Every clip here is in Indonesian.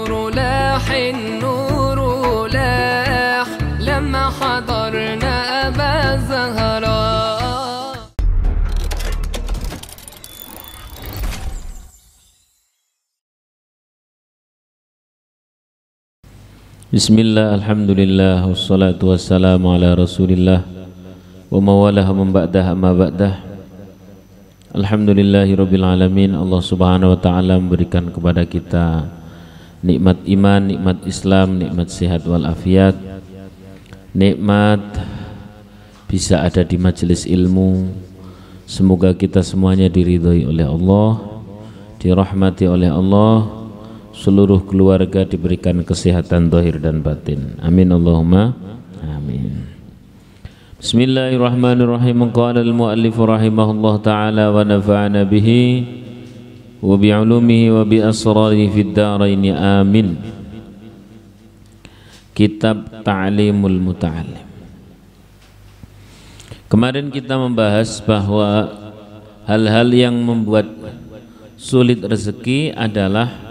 النور لاح النور لاح لما حضرنا أبا زهراء. Bismillah, alhamdulillah, wassalatu wassalamu ala rasulillah wa mawalah man ba'dah amma ba'dah. Alhamdulillahi rabbil alamin. Allah subhanahu wa ta'ala memberikan kepada kita nikmat iman, nikmat Islam, nikmat sehat walafiat, nikmat bisa ada di majelis ilmu. Semoga kita semuanya diridhoi oleh Allah, dirahmati oleh Allah, seluruh keluarga diberikan kesehatan zahir dan batin. Amin Allahumma amin. Bismillahirrahmanirrahim. Qala al-muallif rahimahullah ta'ala wa nafa'ana bihi wa bi'ulumihi wa bi asrarihi fid dharain amin. Kitab Ta'limul Muta'allim. Kemarin kita membahas bahwa hal-hal yang membuat sulit rezeki adalah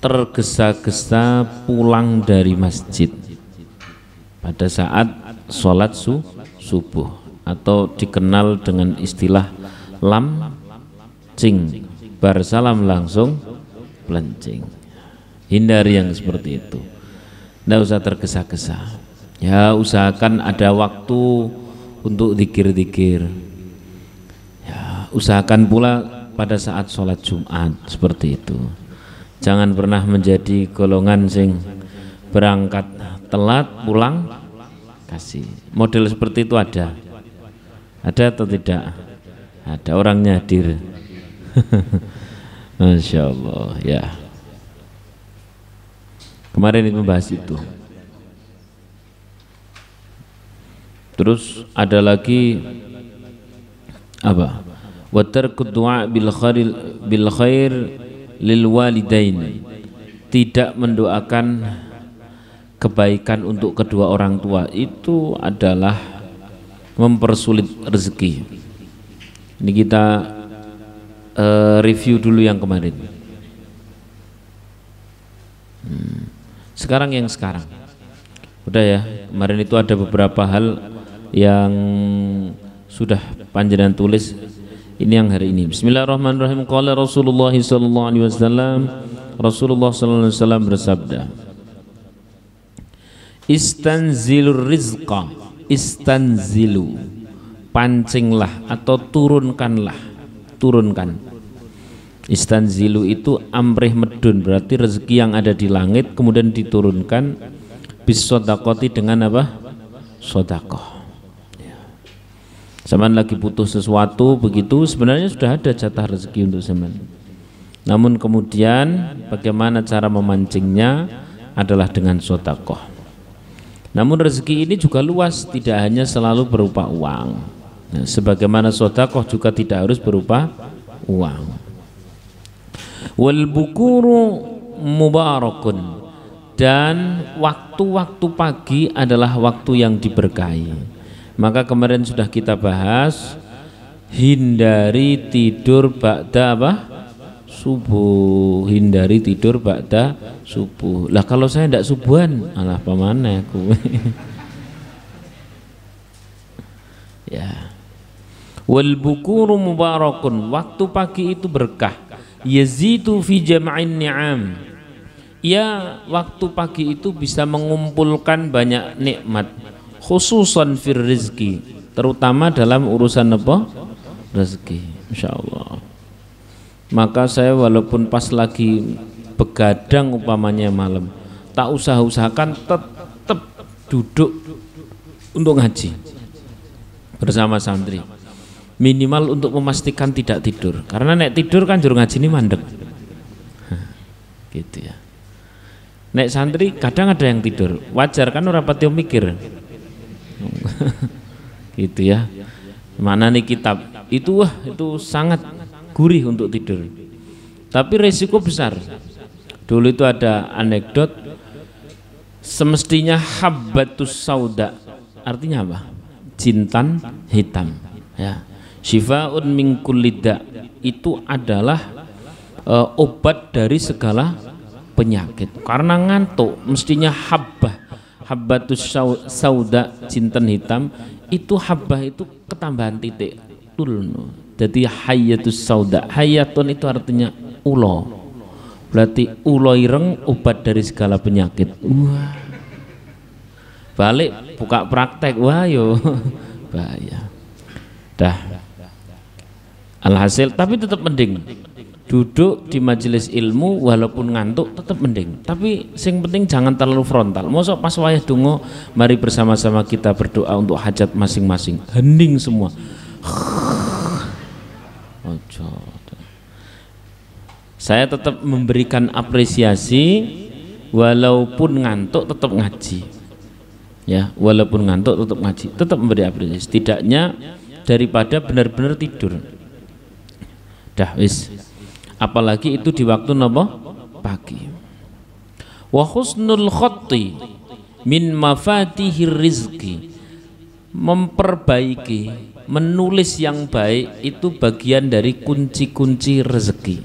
tergesa-gesa pulang dari masjid pada saat sholat subuh, atau dikenal dengan istilah lamcing, bar salam langsung pelencing. Hindari yang seperti itu, tidak usah tergesa-gesa ya. Usahakan ada waktu untuk zikir-zikir ya. Usahakan pula pada saat sholat Jumat seperti itu. Jangan pernah menjadi golongan sing berangkat telat pulang kasih. Model seperti itu ada atau tidak? Ada, orangnya hadir. Masya Allah ya. Kemarin itu membahas itu. Terus ada lagi apa? Wa tarkud du'a bil khair lil walidain, tidak mendoakan kebaikan untuk kedua orang tua, itu adalah mempersulit rezeki. Ini kita review dulu yang kemarin. Sekarang yang sekarang udah ya. Kemarin itu ada beberapa hal yang sudah panjenengan tulis. Ini yang hari ini. Bismillahirrahmanirrahim. Qala Rasulullah sallallahu alaihi wasallam, Rasulullah sallallahu alaihi wasallam bersabda, istanzilur rizqa, istanzilu, pancinglah atau turunkanlah, turunkan. Istanzilu itu amrih medun, berarti rezeki yang ada di langit kemudian diturunkan bis sodakoti, dengan apa? Sodakoh. Zaman lagi butuh sesuatu begitu, sebenarnya sudah ada jatah rezeki untuk zaman. Namun kemudian bagaimana cara memancingnya adalah dengan sodakoh. Namun rezeki ini juga luas, tidak hanya selalu berupa uang. Nah, sebagaimana sodakoh juga tidak harus berupa uang. Wal bukuru mubarakun, dan waktu-waktu pagi adalah waktu yang diberkahi. Maka kemarin sudah kita bahas, hindari tidur ba'da apa? Subuh. Hindari tidur ba'da subuh. Lah kalau saya tidak subuhan, alah pamane aku. Ya. Wal bukuru mubarakun, waktu pagi itu berkah. Yazidu fi jam'in ni'am. Ya, waktu pagi itu bisa mengumpulkan banyak nikmat. Khususan fir rizki, terutama dalam urusan apa? Rezeki, insyaallah. Maka saya walaupun pas lagi begadang umpamanya malam, tak usahakan tetap duduk untuk ngaji bersama santri, minimal untuk memastikan tidak tidur, karena nek tidur kan juru ngaji ini mandek. Gitu ya. Nek santri kadang ada yang tidur, wajar kan, ora pati mikir. Gitu ya. Mana nih kitab itu, wah itu sangat gurih untuk tidur, tapi resiko besar. Dulu itu ada anekdot, semestinya habbatus sauda, artinya apa? Jintan hitam ya. Syifa'un min kulli da', itu adalah obat dari segala penyakit. Karena ngantuk mestinya habbatus sauda, jinten hitam, itu habbah itu ketambahan titik tulno. Jadi hayatus sauda, hayatun itu artinya ulo. Berarti ulo ireng obat dari segala penyakit. Wah. Balik buka praktek, wah yo bahaya. Dah. Alhasil tapi tetap mending duduk di majelis ilmu walaupun ngantuk tetap mending. Tapi sing penting jangan terlalu frontal. Mosok pas wayah donga mari bersama-sama kita berdoa untuk hajat masing-masing. Hening semua. Ojo. Saya tetap memberikan apresiasi walaupun ngantuk tetap ngaji. Ya, walaupun ngantuk tetap ngaji, tetap memberi apresiasi. Setidaknya daripada benar-benar tidur. Dah wis. Apalagi itu di waktu napa? Pagi. Wa husnul khatti min mafatihir rizki. Memperbaiki, menulis yang baik itu bagian dari kunci-kunci rezeki.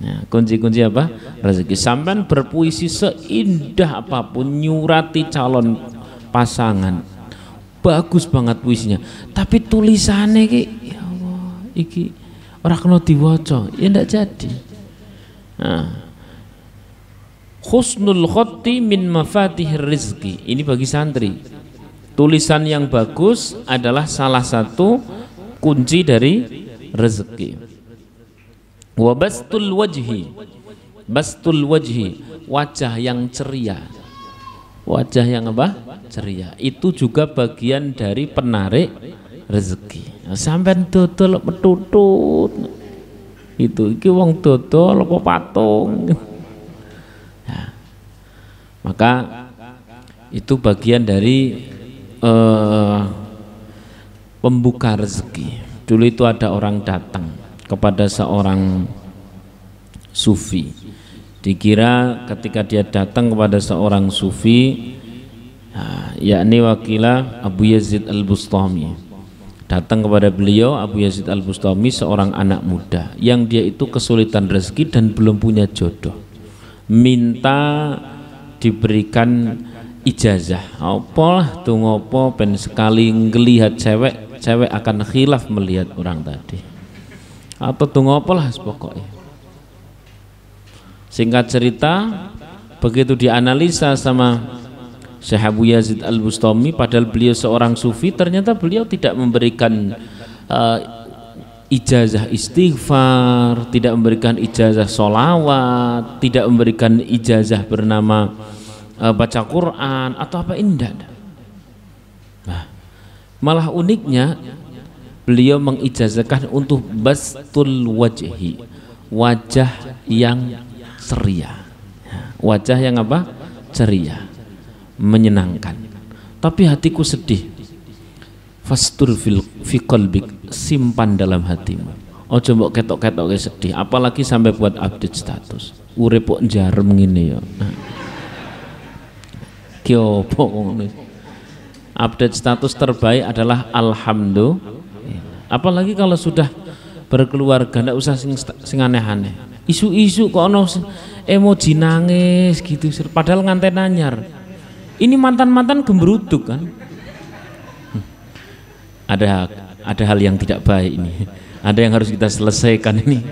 Nah, kunci-kunci apa? Rezeki. Sampai berpuisi seindah apapun, nyurati calon pasangan, bagus banget puisinya. Tapi tulisannya ki, ya Allah, iki ora kena diwaca, ya ndak jadi. Nah, husnul khatti min mafatihir rizki. Ini bagi santri. Tulisan yang bagus adalah salah satu kunci dari rezeki. Wa bastul wajhi, bastul wajhi, wajah yang ceria. Wajah yang apa? Ceria. Itu juga bagian dari penarik rezeki. Sampai dodol petutut. Itu iki wong dodol apa patung. Ya. Maka itu bagian dari pembuka rezeki. Dulu itu ada orang datang kepada seorang sufi. Dikira ketika dia datang kepada seorang sufi, yakni wakilah Abu Yazid Al-Bustami, datang kepada beliau. Abu Yazid Al-Bustami seorang anak muda yang dia itu kesulitan rezeki dan belum punya jodoh, minta diberikan ijazah. Apalah tuh ngopo pen sekali ngelihat cewek, cewek akan khilaf melihat orang tadi, atau tuh ngopo lah pokoknya. Singkat cerita, begitu dianalisa sama Syekh Abu Yazid Al-Bustami, padahal beliau seorang sufi, ternyata beliau tidak memberikan ijazah istighfar, tidak memberikan ijazah sholawat, tidak memberikan ijazah bernama baca Quran atau apa, indah. Nah, malah uniknya beliau mengijazahkan untuk bastul wajhi, wajah yang ceria. Wajah yang apa? Ceria, menyenangkan. Tapi hatiku sedih. Fastur fi qalbik, simpan dalam hatimu. Ojo mbok ketok-ketok sedih, apalagi sampai buat update status. Urip kok njarem ngene ya. Ki opo ngono. Update status terbaik adalah alhamdulillah. Apalagi kalau sudah berkeluarga, ndak usah sing aneh-aneh. Isu-isu kok ono emoji nangis gitu, padahal nganten anyar. Ini mantan-mantan gembruduk kan. Ada hal yang tidak baik ini. Ada yang harus kita selesaikan ini.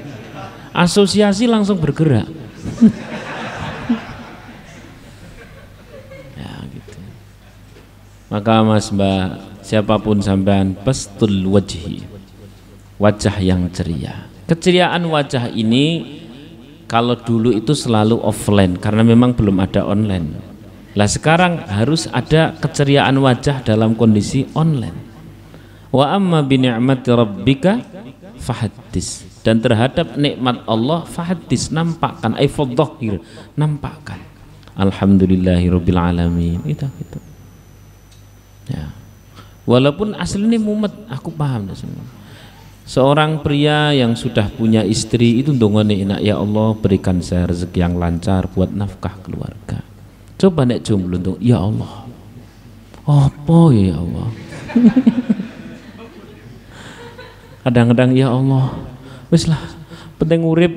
Asosiasi langsung bergerak. Ya gitu. Maka Mas Mbak, siapapun sampean, bastul wajhi, wajah yang ceria. Keceriaan wajah ini kalau dulu itu selalu offline karena memang belum ada online. Lah sekarang harus ada keceriaan wajah dalam kondisi online. Wa amma bi ni'mati rabbika fahaddis, dan terhadap nikmat Allah fahaddis, nampakkan, ai fadhhir, nampakkan. Alhamdulillahirabbil alamin. Itu. Ya. Walaupun aslinya mumet, aku paham semua. Seorang pria yang sudah punya istri itu ndongone enak, ya Allah berikan saya rezeki yang lancar buat nafkah keluarga. Coba nek jomblo ndong, ya Allah. Apa ya Allah? Kadang-kadang ya Allah, Wis lah, penting urip.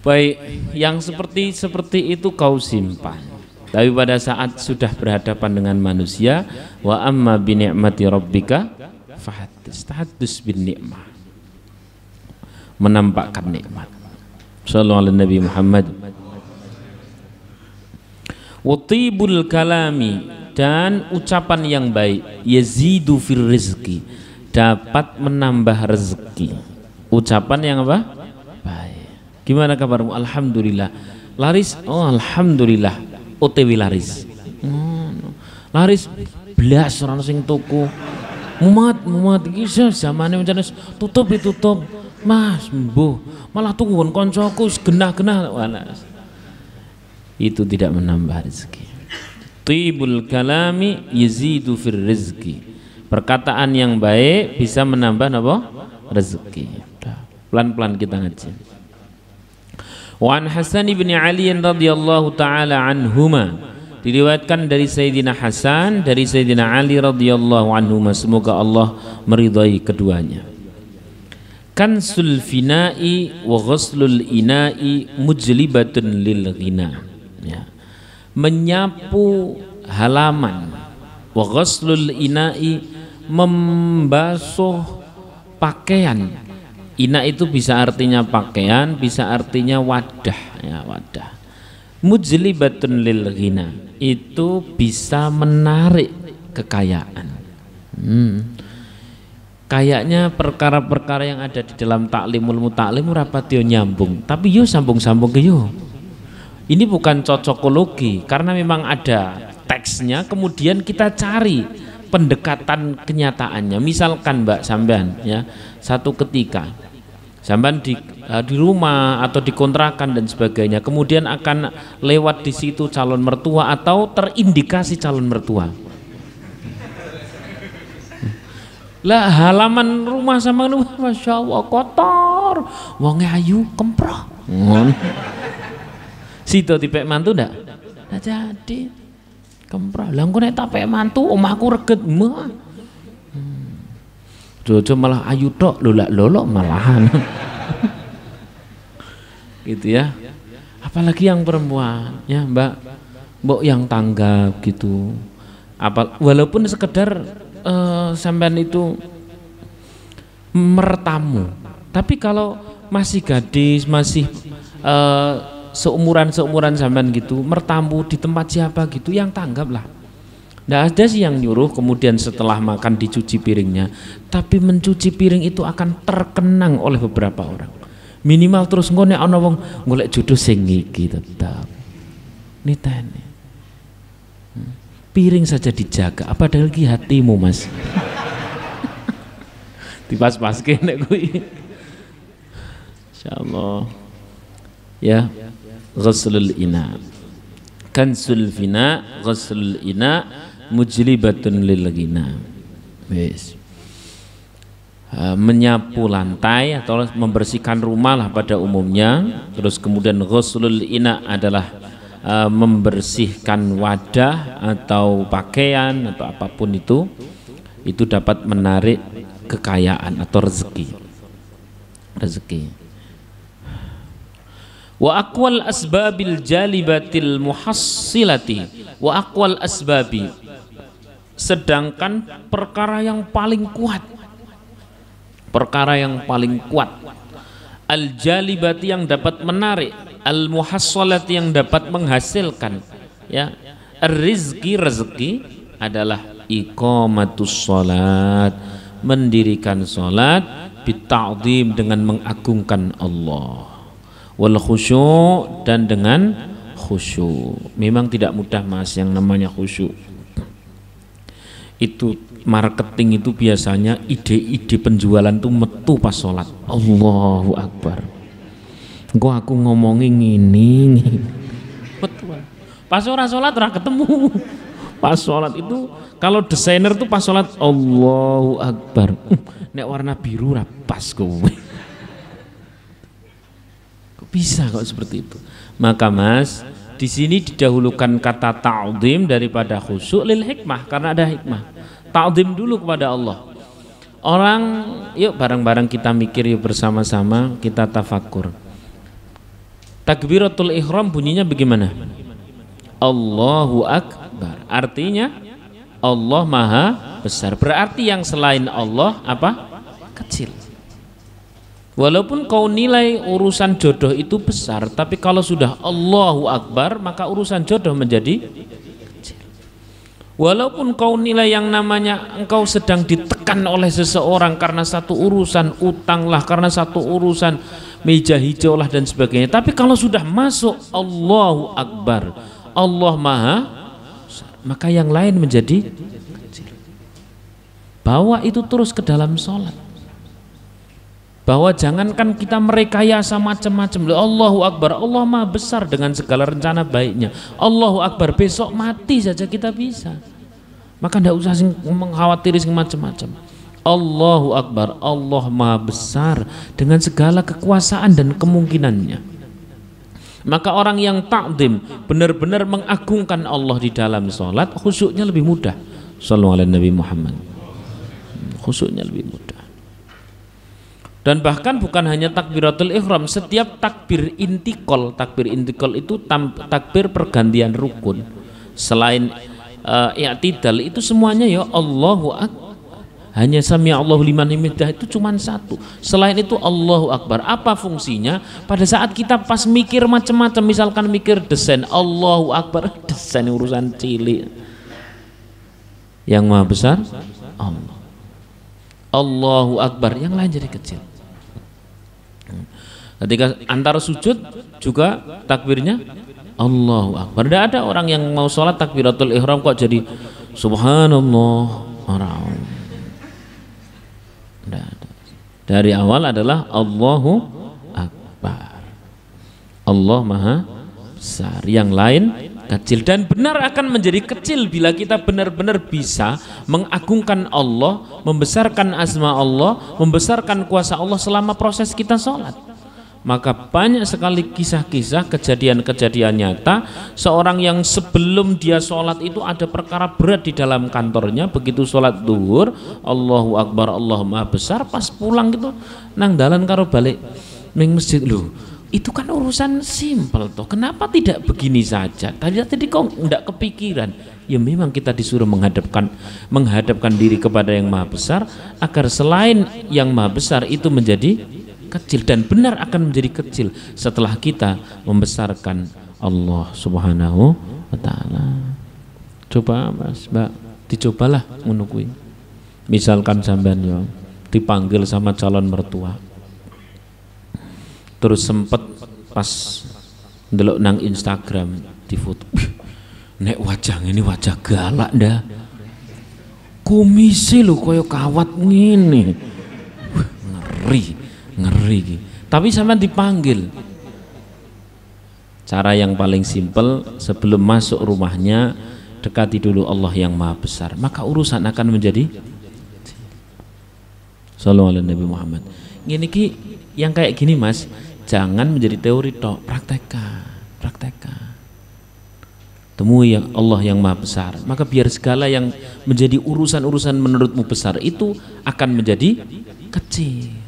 Baik, yang seperti itu kau simpan. Tapi pada saat sudah berhadapan dengan manusia, wa amma bi ni'mati rabbika fahaddits, tahaddus bin ni'mah, menampakkan nikmat. Sallallahu alaihi Nabi Muhammad. Wa tibul kalami, dan ucapan yang baik, yazidu fir rizqi, dapat menambah rezeki. Ucapan yang apa? Baik. Gimana kabarmu? Alhamdulillah. Laris? Oh alhamdulillah. OTW laris. Laris belas orang sing tuku. Mumat iki zamane mencane tutup. Mas, mbuh. Malah tuku koncoku genah-genah. Itu tidak menambah rezeki. Tibul kalami yazidu fir rizqi. Perkataan yang baik bisa menambah apa? Rezeki. Pelan-pelan kita ngaji. Wa an Hasan bin Ali radhiyallahu taala anhuma, diriwayatkan dari Sayyidina Hasan dari Sayyidina Ali radhiyallahu anhuma, semoga Allah meridai keduanya. Kansul fina'i wa ghuslul ina'i mujlibatun lil ghina, ya. Menyapu halaman, wa ghuslul ina'i, membasuh pakaian. Ina itu bisa artinya pakaian, bisa artinya wadah, ya, wadah. Mujlibatun lil ghina, itu bisa menarik kekayaan. Kayaknya perkara-perkara yang ada di dalam taklimul mutaklim rapatio nyambung, tapi yo sambung-sambung ke yo. Ini bukan cocokologi, karena memang ada teksnya, kemudian kita cari pendekatan kenyataannya. Misalkan Mbak sampean, ya, satu ketika sampean di rumah atau di kontrakan dan sebagainya, kemudian akan lewat di situ calon mertua atau terindikasi calon mertua. Lah halaman rumah sama lu, masya Allah kotor, wonge ayu kemproh. Situ tipek mantu ndak? Ndak jadi. Kemprah, lah engko nek tak pek mantu omahku reget mah. Jojo malah ayu tok, lolak lolok malahan. Gitu ya. Apalagi yang perempuan, ya Mbak yang tanggap gitu. Walaupun sekedar sampean itu mertamu. Tapi kalau masih gadis, masih seumuran sampean gitu, mertamu di tempat siapa gitu, yang tanggap lah. Nggak ada sih yang nyuruh kemudian setelah makan dicuci piringnya, tapi mencuci piring itu akan terkenang oleh beberapa orang. Minimal terus ngone ana wong golek jodoh sing iki tetap. Nitene. Piring saja dijaga, apa ada lagi hatimu, Mas? Dipas-paske nek kuwi. Insyaallah. Ya. Ghuslul ina, kansul fina, ghuslul ina, mujlibatun lil ghina. Wis. Menyapu lantai atau membersihkan rumah lah pada umumnya. Terus kemudian ghuslul ina adalah membersihkan wadah atau pakaian atau apapun itu dapat menarik kekayaan atau rezeki. Wa aqwal asbabil jalibatil muhassilati, wa aqwal asbabi, sedangkan perkara yang paling kuat al jalibati, yang dapat menarik, al muhassalati, yang dapat menghasilkan, ya, rizki, rezeki adalah iqamatus sholat, mendirikan sholat, bita'zim, dengan mengagungkan Allah, wal khusyuk, dan dengan khusyuk. Memang tidak mudah, Mas, yang namanya khusyuk. Itu marketing itu biasanya ide-ide penjualan tuh metu pas sholat. Allahu Akbar. Engko aku ngomongin ini. Betul. Pas ora sholat ora ketemu. Pas sholat itu, kalau desainer tuh pas sholat Allahu Akbar. Nek warna biru ora pas kowe. Bisa kok seperti itu. Maka Mas, di sini didahulukan kata ta'zim daripada khusyuk lil hikmah, karena ada hikmah. Ta'zim dulu kepada Allah. Orang, yuk bareng-bareng kita mikir, yuk bersama-sama kita tafakur. Takbiratul ihram bunyinya bagaimana? Allahu Akbar. Artinya Allah Maha Besar. Berarti yang selain Allah apa? Kecil. Walaupun kau nilai urusan jodoh itu besar, tapi kalau sudah Allahu Akbar maka urusan jodoh menjadi kecil. Walaupun kau nilai yang namanya engkau sedang ditekan oleh seseorang karena satu urusan utang lah, karena satu urusan meja hijau lah dan sebagainya, tapi kalau sudah masuk Allahu Akbar, Allah Maha Besar, maka yang lain menjadi kecil. Bawa itu terus ke dalam sholat, bahwa jangankan kita merekayasa macam-macam. Allahu Akbar, Allah Maha Besar dengan segala rencana baiknya. Allahu Akbar, besok mati saja kita bisa. Maka tidak usah mengkhawatiri macam-macam. Allahu Akbar, Allah Maha Besar dengan segala kekuasaan dan kemungkinannya. Maka orang yang takdim, benar-benar mengagungkan Allah di dalam sholat, khusyuknya lebih mudah. Sallallahu alaihi Nabi Muhammad. Khusyuknya lebih mudah. Dan bahkan bukan hanya takbiratul ihram, setiap takbir intikal itu takbir pergantian rukun. Selain i'tidal itu semuanya ya Allahu Akbar. Hanya sami Allahu liman hamidah itu cuma satu. Selain itu Allahu Akbar. Apa fungsinya? Pada saat kita pas mikir macam-macam, misalkan mikir desain, Allahu Akbar, desain urusan cilik. Yang Maha Besar Allah. Allahu Akbar, yang lain jadi kecil. Ketika antara sujud juga takbirnya Allahu Akbar. Tidak ada orang yang mau sholat takbiratul ihram kok jadi subhanallah orang. Tidak ada. Dari awal adalah Allahu Akbar. Allah Maha Besar, yang lain kecil. Dan benar akan menjadi kecil bila kita benar-benar bisa mengagungkan Allah, membesarkan asma Allah, membesarkan kuasa Allah selama proses kita sholat. Maka banyak sekali kisah-kisah, kejadian-kejadian nyata seorang yang sebelum dia sholat itu ada perkara berat di dalam kantornya. Begitu sholat duhur, Allahu Akbar, Allah Maha Besar, pas pulang gitu nang dalan karo balik ning masjid. Loh, itu kan urusan simpel toh, kenapa tidak begini saja? Tadi kok enggak kepikiran? Ya memang kita disuruh menghadapkan diri kepada yang Maha Besar, agar selain yang Maha Besar itu menjadi kecil, dan benar akan menjadi kecil setelah kita membesarkan Allah Subhanahu wa Ta'ala. Coba Mas, Mbak, dicobalah menunggu. Misalkan sampean yo dipanggil sama calon mertua, terus sempet pas ndelok nang Instagram di foto, nek wajah ini wajah galak dah, kumisi lho koyo kawat ngene, ngeri. Tapi sampean dipanggil. Cara yang paling simpel, sebelum masuk rumahnya dekati dulu Allah yang Maha Besar, maka urusan akan menjadi sallallahu alaihi Nabi Muhammad. Gini ki, yang kayak gini Mas, jangan menjadi teori tok, praktekkan. Temui yang Allah yang Maha Besar, maka biar segala yang menjadi urusan-urusan menurutmu besar itu akan menjadi kecil.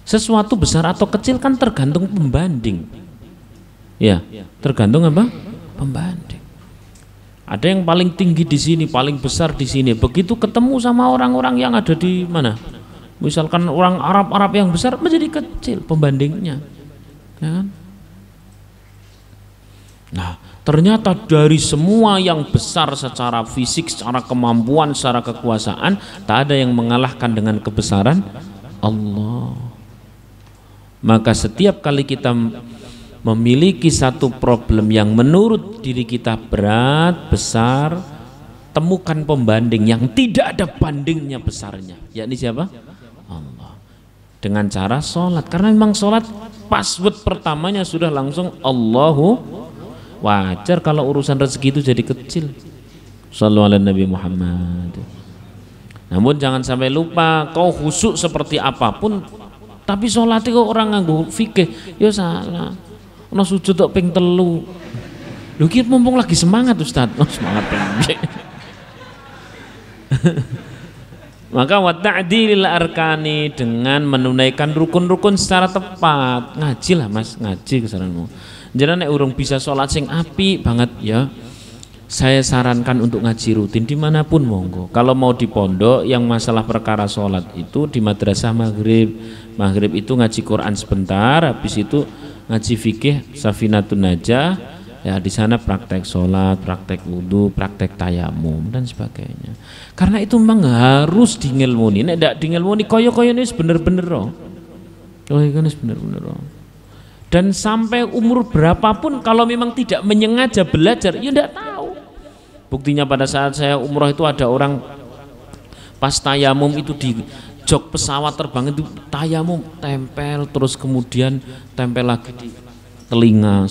Sesuatu besar atau kecil kan tergantung pembanding. Ya, tergantung apa? Pembanding. Ada yang paling tinggi di sini, paling besar di sini. Begitu ketemu sama orang-orang yang ada di mana? Misalkan orang Arab yang besar menjadi kecil pembandingnya. Ya kan? Nah, ternyata dari semua yang besar secara fisik, secara kemampuan, secara kekuasaan, tak ada yang mengalahkan dengan kebesaran Allah. Maka setiap kali kita memiliki satu problem yang menurut diri kita berat, besar, temukan pembanding yang tidak ada bandingnya besarnya, yakni siapa? Allah. Dengan cara sholat, karena memang sholat password pertamanya sudah langsung Allahu. Wajar kalau urusan rezeki itu jadi kecil. Sallallahu alaihi Nabi Muhammad. Namun jangan sampai lupa, kau khusyuk seperti apapun, tapi sholatnya kok orang nganggo fikih, ya salah. Ono sujud tok ping 3. Lho ki mumpung lagi semangat Ustaz. Oh, semangat ping. Maka wa ta'dilil arkani, dengan menunaikan rukun-rukun secara tepat. Ngaji lah Mas, ngaji kesaranmu. Jangan nek urung bisa sholat sing apik banget ya, saya sarankan untuk ngaji rutin dimanapun monggo. Kalau mau di pondok yang masalah perkara sholat itu di madrasah maghrib itu ngaji Quran sebentar, habis itu ngaji fikih Safinatun Najah, ya di sana praktek sholat, praktek wudhu, praktek tayamum dan sebagainya. Karena itu memang harus dingilmuni. Nek ndak dingilmuni koyo-koyo ini bener-bener loh. Koyo ini bener-bener loh. Dan sampai umur berapapun kalau memang tidak menyengaja belajar, ya ndak tahu. Buktinya pada saat saya umroh itu ada orang pas tayamum itu di jok pesawat terbang itu tayamum tempel, terus kemudian tempel lagi di telinga,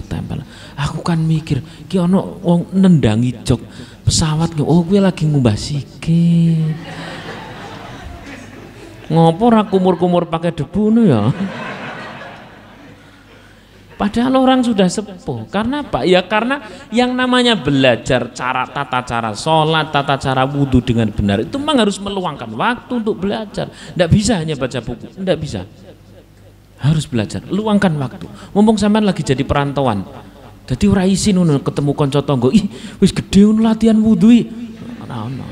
tempel. Aku kan mikir, ki ono wong nendangi jok pesawat, oh gue lagi ngubah sikit. Ngopo ra kumur-kumur pakai debu no ya? Padahal orang sudah sepuh. Karena apa? Ya karena yang namanya belajar tata cara sholat, tata cara wudhu dengan benar itu memang harus meluangkan waktu untuk belajar. Tidak bisa hanya baca buku, tidak bisa. Harus belajar, luangkan waktu. Mumpung sampean lagi jadi perantauan, jadi ora isin ketemu kanca tangga, ih wis gede latihan wudhu. Ora ono.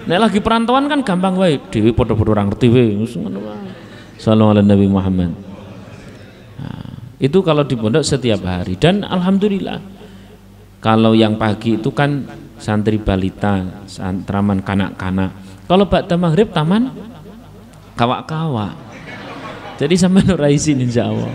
Nek lagi perantauan kan gampang wae, dhewe padha-padha ora ngerti wae. Wis ngono wae. Sallallahu alaihi Nabi Muhammad. Itu kalau di pondok setiap hari. Dan alhamdulillah kalau yang pagi itu kan santri balita, taman kanak-kanak. Kalau ba'da maghrib taman kawak-kawak. Jadi sampai ora isin insyaallah.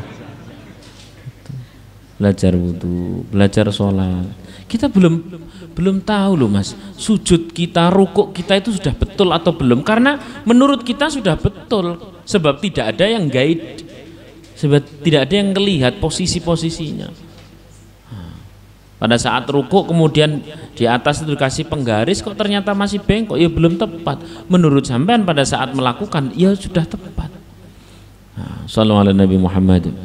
Belajar wudu, belajar sholat. Kita belum tahu loh Mas, sujud kita, rukuk kita itu sudah betul atau belum? Karena menurut kita sudah betul, sebab tidak ada yang guide. Sebab tidak ada yang melihat posisi-posisinya. Pada saat rukuk kemudian di atas itu dikasih penggaris, kok ternyata masih bengkok, ya belum tepat. Menurut sampean pada saat melakukan, ya sudah tepat. Sallallahu alaihi Nabi Muhammad.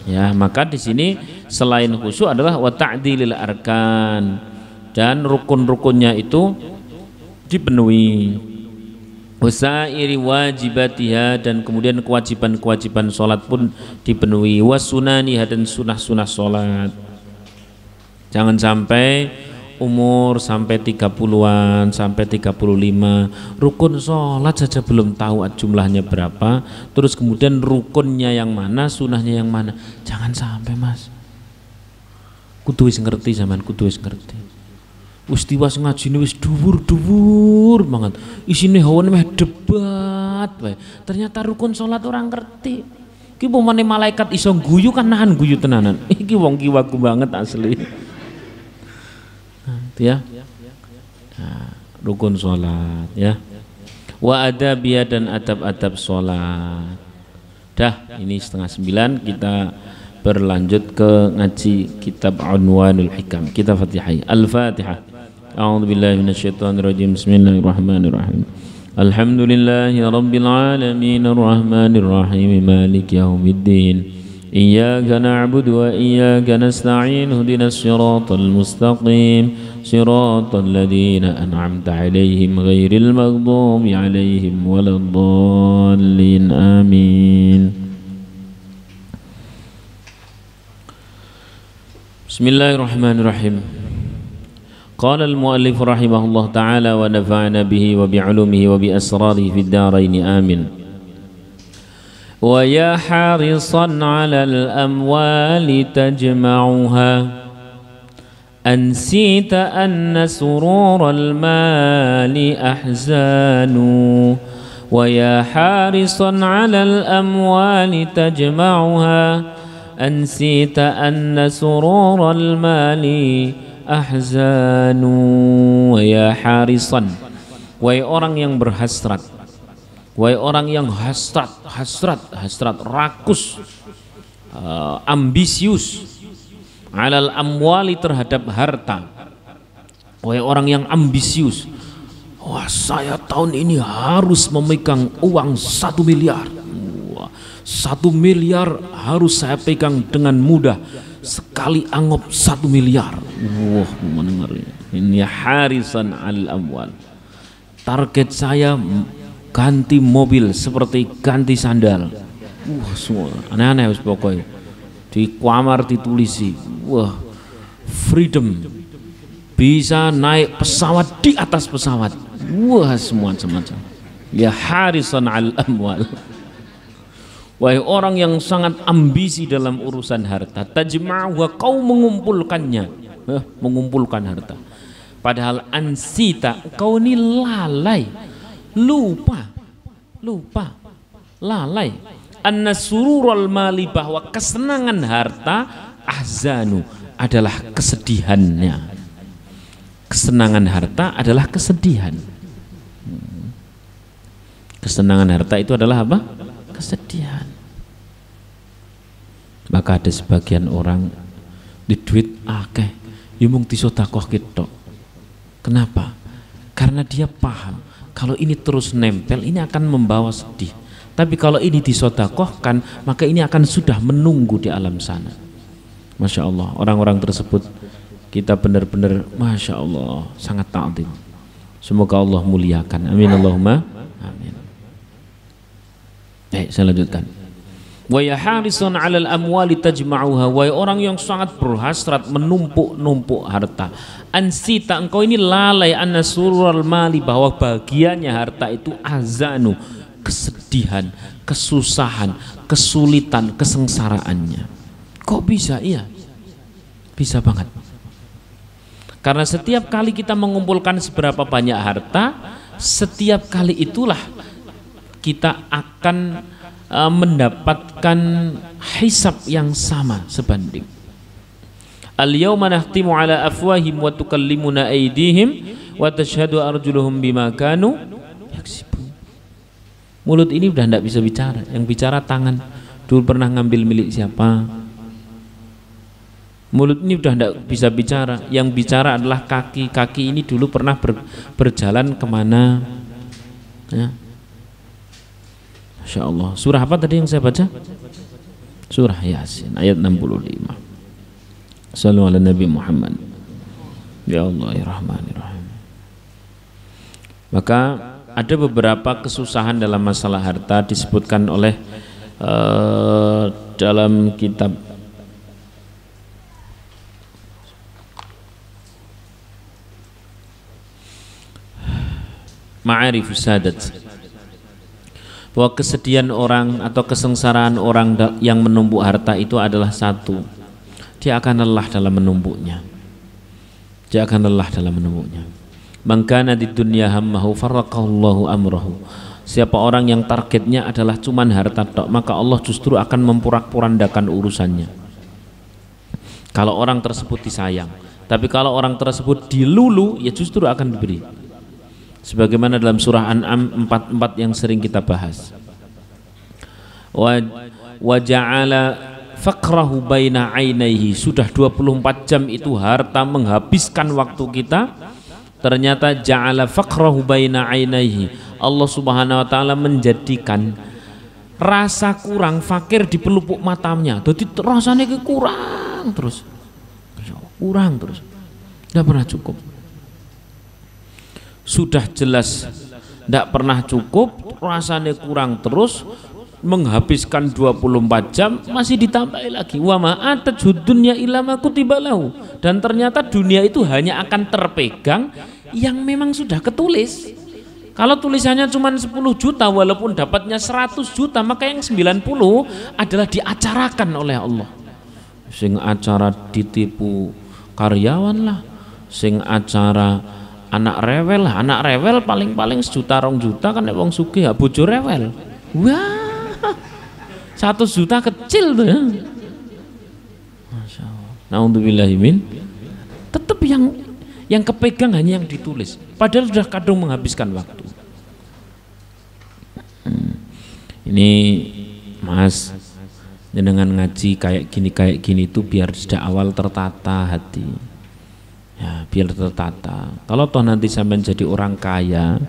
Ya, maka di sini selain khusyuk adalah wa ta'dilil arkan, dan rukun-rukunnya itu dipenuhi. Wasairi wajibatiha, dan kemudian kewajiban-kewajiban sholat pun dipenuhi. Wasunaniha, dan sunah-sunah sholat. Jangan sampai umur sampai 30-an, sampai 35 rukun sholat saja belum tahu jumlahnya berapa, terus kemudian rukunnya yang mana, sunahnya yang mana. Jangan sampai Mas. Kudu wis ngerti zaman, kudu wis ngerti. Wis tiwas ngajine wis dhuwur-dhuwur banget. Isine hawane meh debat wae. Ternyata rukun salat orang ngerti. Ki pomane malaikat iso guyu kan nahan guyu tenanan. Iki wong kiwaku banget asli. Ya. Nah, rukun salat ya. Wa adabiyah, dan adab-adab salat. Dah, ini 8:30 kita berlanjut ke ngaji kitab Unwanul Hikam. Kita Fatihah. Al-Fatihah. A'udzu billahi minasyaitonir rajim. Bismillahirrahmanirrahim. Alhamdulillahi rabbil alamin arrahmanir rahim maliki yaumiddin. Iyyaka na'budu wa iyyaka nasta'in. Ihdinas siratal mustaqim. Siratal ladzina an'amta 'alaihim ghairil maghdubi 'alaihim waladdallin. Amin. Bismillahirrahmanirrahim. Qala al-muallif rahimahullah ta'ala wa nafa'ana bihi wa bi'ulumihi wa bi asrarihi fid darain amin. Wa ya harisan 'ala al-amwali tajma'uha ansita anna surura al-mali ahzanu. Wa ya harisan 'ala al-amwali tajma'uha ansita anna surura al-mali ahzanu. Wa ya harisan, wahai orang yang berhasrat, wahai orang yang hasrat rakus, ambisius, alal amwali, terhadap harta. Wahai orang yang ambisius, wah saya tahun ini harus memegang uang 1 miliar. 1 miliar harus saya pegang dengan mudah, sekali angop 1 miliar. Wah, mendengar ini harisan al amwal. target saya ganti mobil seperti ganti sandal. Wah, semua aneh-aneh wis pokoknya. Di kamar ditulisi, wah, freedom, bisa naik pesawat di atas pesawat. Wah, semua macam-macam. Ya harisan al amwal. Wahai orang yang sangat ambisi dalam urusan harta, tajma'u, kau mengumpulkannya, mengumpulkan harta. Padahal ansita, kau ini lalai, lupa, lalai. An-sururul mali, bahwa kesenangan harta, ahzanu, adalah kesedihannya. Kesenangan harta adalah kesedihan. Kesenangan harta itu adalah apa? Kesedihan. Maka ada sebagian orang di duit akeh, ya mung disedekah ketok. Kenapa? Karena dia paham kalau ini terus nempel ini akan membawa sedih. Tapi kalau ini disedekahkan, maka ini akan sudah menunggu di alam sana. Masya Allah, orang-orang tersebut kita benar-benar Masya Allah sangat ta'zim. Semoga Allah muliakan. Amin Allahumma amin. Baik, saya lanjutkan. Wa ya harisun 'alal amwali tajma'uha, wa orang yang sangat berhasrat menumpuk-numpuk harta. Ansita, engkau ini lalai anna surul mali, bahwa bagiannya harta itu azanu, kesedihan, kesusahan, kesulitan, kesengsaraannya. Kok bisa? Iya, bisa banget. Karena setiap kali kita mengumpulkan seberapa banyak harta, setiap kali itulah kita akan mendapatkan hisab yang sama sebanding. Al-yawma nakhtimu ala afwahim wa tukallimuna aydihim wa tashhadu arjuluhum bima kanu yaksibun. Mulut ini udah tidak bisa bicara, yang bicara tangan. Dulu pernah ngambil milik siapa? Mulut ini udah tidak bisa bicara, yang bicara adalah kaki. Kaki ini dulu pernah berjalan kemana? Ya. Masya Allah. Surah apa tadi yang saya baca? Surah Yasin ayat 65. Sallu ala Nabi Muhammad. Ya Allah ya Rahman ya Rahim. Maka ada beberapa kesusahan dalam masalah harta disebutkan oleh dalam kitab Ma'arifus Sadat, bahwa kesedihan orang atau kesengsaraan orang yang menumpuk harta itu adalah satu, dia akan lelah dalam menumpuknya. Dia akan lelah dalam menumpuknya. Man kana di dunya hammahu farraqallahu amrahu. Siapa orang yang targetnya adalah cuman harta tok, maka Allah justru akan memporak-porandakan urusannya. Kalau orang tersebut disayang, tapi kalau orang tersebut dilulu, ya justru akan diberi. Sebagaimana dalam surah An'am 44 yang sering kita bahas. Wa ja'ala faqrahu baina ainaihi, sudah 24 jam itu harta menghabiskan waktu kita. Ternyata ja'ala faqrahu baina ainaihi, Allah Subhanahu wa taala menjadikan rasa kurang fakir di pelupuk matanya. Jadi rasanya kurang terus. Tidak pernah cukup. Sudah jelas tidak pernah cukup, rasanya kurang terus, menghabiskan 24 jam masih ditambahi lagi. Wa ma atajud dunya illa ma kutiba lahu, dan ternyata dunia itu hanya akan terpegang yang memang sudah ketulis. Kalau tulisannya cuma 10 juta walaupun dapatnya 100 juta, maka yang 90 adalah diacarakan oleh Allah. Sing acara ditipu karyawan lah, sing acara anak rewel lah, anak rewel paling-paling 1 juta 2 juta kan wong sugih, bojo rewel. Wah, 100 juta kecil tuh ya. Masya Allah. Na'udzubillahi min. Tetap yang kepegang hanya yang ditulis, padahal sudah kadung menghabiskan waktu. Ini Mas, dengan ngaji kayak gini itu biar sejak awal tertata hati. Ya, biar tertata. Kalau toh nanti sampai menjadi orang kaya,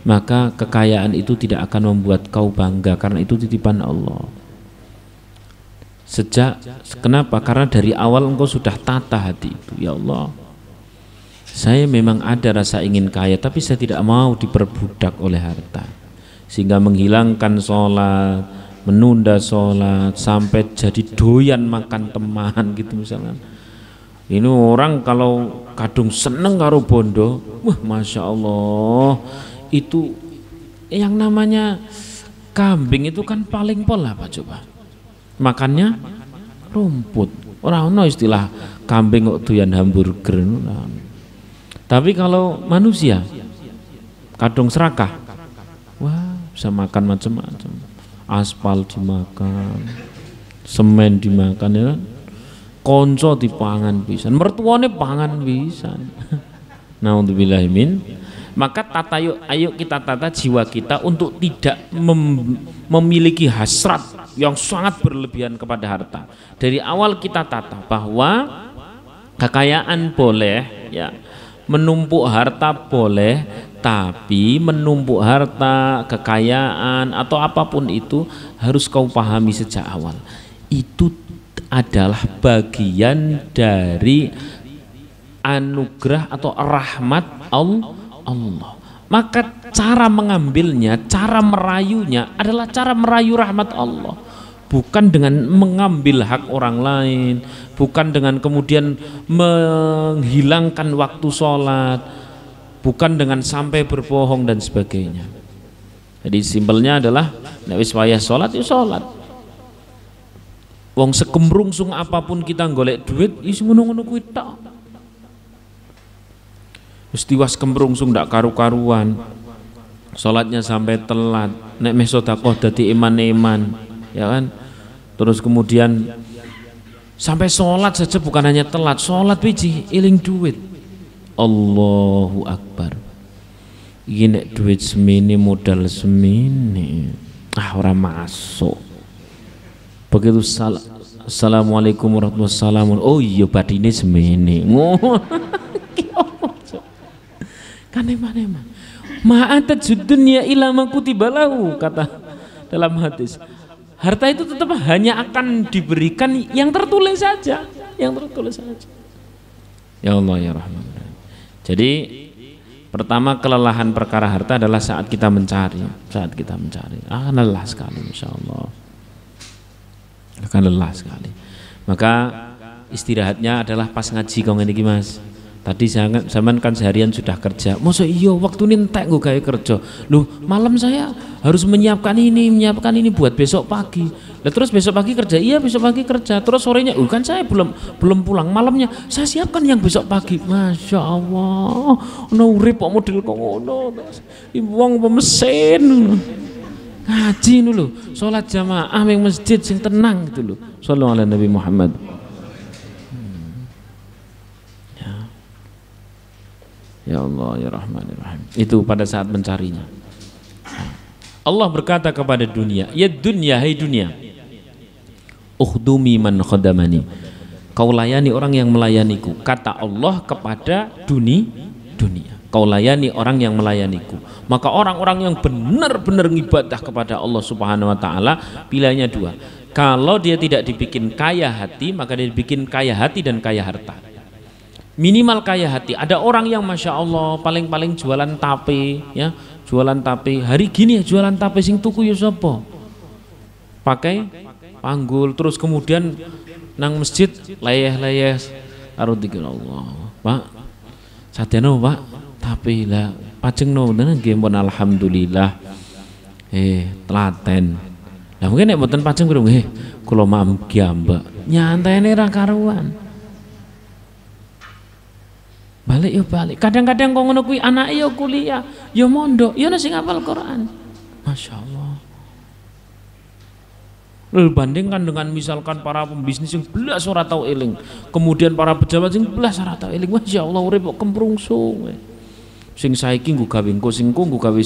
maka kekayaan itu tidak akan membuat kau bangga, karena itu titipan Allah. Kenapa? Karena dari awal engkau sudah tata hati itu. Ya Allah, Saya memang ada rasa ingin kaya, tapi saya tidak mau diperbudak oleh harta, sehingga menghilangkan sholat, menunda sholat, sampai jadi doyan makan teman gitu misalnya. Ini orang kalau kadung seneng karo bondo, wah masya Allah, itu yang namanya kambing itu kan paling pola apa coba, makannya rumput. Orang no istilah kambing kok doyan hamburger. Tapi kalau manusia kadung serakah, wah bisa makan macam-macam. Aspal dimakan, semen dimakan ya kan. Konco dipangan pisan, mertuane pangan pisan. Naudzubillahi min. Maka ayo kita tata jiwa kita untuk tidak memiliki hasrat yang sangat berlebihan kepada harta. Dari awal kita tata bahwa kekayaan boleh, ya, menumpuk harta boleh, tapi menumpuk harta, kekayaan atau apapun itu harus kau pahami sejak awal. Itu adalah bagian dari anugerah atau rahmat Allah. Maka cara mengambilnya, cara merayunya adalah cara merayu rahmat Allah, bukan dengan mengambil hak orang lain, bukan dengan kemudian menghilangkan waktu sholat, bukan dengan sampai berbohong dan sebagainya. Jadi simpelnya adalah nek wis wayah sholat ya sholat. Wong sekemrungsung apapun kita golek duit, is ngono-ngono kuwi tok. Istiwas kemrungsung ndak karu-karuan, sholatnya sampai telat, nek meh sedekah dadi iman-iman, ya kan? Terus kemudian sampai sholat saja bukan hanya telat, sholat biji iling duit. Allahu Akbar. Iki nek duit semini modal semini, ora masuk. Begitu assalamualaikum warahmatullahi wabarakatuh. Oh iya badine semini. Kan eman ma'atat dunya ila ma kutiba lahu, kata dalam hadis. Harta itu tetap hanya akan diberikan yang tertulis saja, yang tertulis saja. Ya Allah ya Rahman. Jadi pertama, kelelahan perkara harta adalah saat kita mencari, akan lelah sekali, insya Allah akan lelah sekali. Maka istirahatnya adalah pas ngaji kau ngene iki Mas. Tadi zaman kan seharian sudah kerja, masa iya waktu ini entek gue kayak kerja. Loh malam saya harus menyiapkan ini buat besok pagi. Lah terus besok pagi kerja, iya besok pagi kerja. Terus sorenya, kan saya belum pulang, malamnya saya siapkan yang besok pagi. Masya Allah, no urip kok model kok ngono. Wong pemesin ngaji lho, sholat jamaah yang masjid sing tenang gitu lho. Shallallahu alaihi Nabi Muhammad. Ya Allah ya Rahman ya Rahim. Itu pada saat mencarinya. Allah berkata kepada dunia, ya dunia, hai dunia, ukhdumi man khadamani, kau layani orang yang melayaniku. Kata Allah kepada dunia, kau layani orang yang melayaniku. Maka orang-orang yang benar-benar ibadah kepada Allah Subhanahu wa taala pilihannya dua. Kalau dia tidak dibikin kaya hati, maka dia dibikin kaya hati dan kaya harta. Minimal kaya hati. Ada orang yang masya Allah paling jualan tape, ya, jualan tape. Hari gini ya jualan tape sing tuku ya sapa? Pakai panggul, terus kemudian nang masjid layeh-layeh karo dikir Allah. Pak, sadeno Pak, tape lah pajengno tenan nggih pun alhamdulillah. Telaten. Lah mungkin nek mboten pajeng piro nggih? Kula mamgi Mbak. Nyantene ra karuan. Balik ya balik. Kadang-kadang kok ngono kuwi anake ya kuliah, ya mondok, ya ono sing hafal Quran. Masya Allah. Bandingkan dengan misalkan para pembisnis yang belas ora tau eling, kemudian para pejabat yang belas ora tau eling. Masya Allah urip kok kemprungsung. Sing saiki nggo gawe engko, sing nggo gawe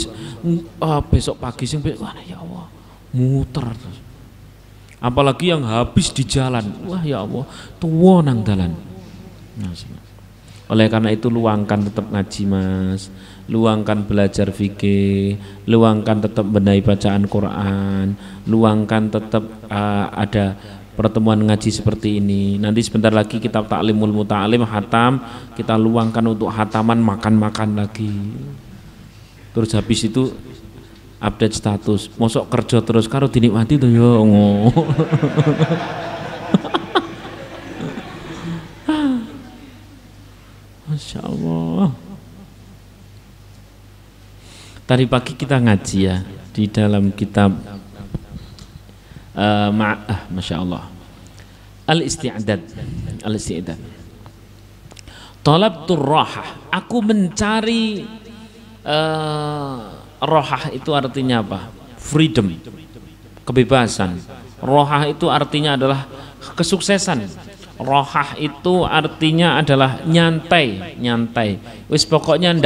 besok pagi sing wah ya Allah muter terus. Apalagi yang habis di jalan. Wah ya Allah, tuwa nang dalan. Oleh karena itu luangkan tetap ngaji Mas, luangkan belajar fikih, luangkan tetap benahi bacaan Quran, luangkan tetap ada pertemuan ngaji seperti ini. Nanti sebentar lagi kitab Ta'limul Muta'alim hatam, kita luangkan untuk hataman, makan-makan lagi. Terus habis itu update status, mosok kerja terus karo dinikmati tuh yo. Masya Allah. Tadi pagi kita ngaji ya di dalam kitab Masya Allah, Al-Isti'dad. Talabtur rahah, aku mencari rohah itu artinya apa? Freedom, kebebasan. Rohah itu artinya adalah kesuksesan. Rohah itu artinya adalah nyantai. Wis pokoknya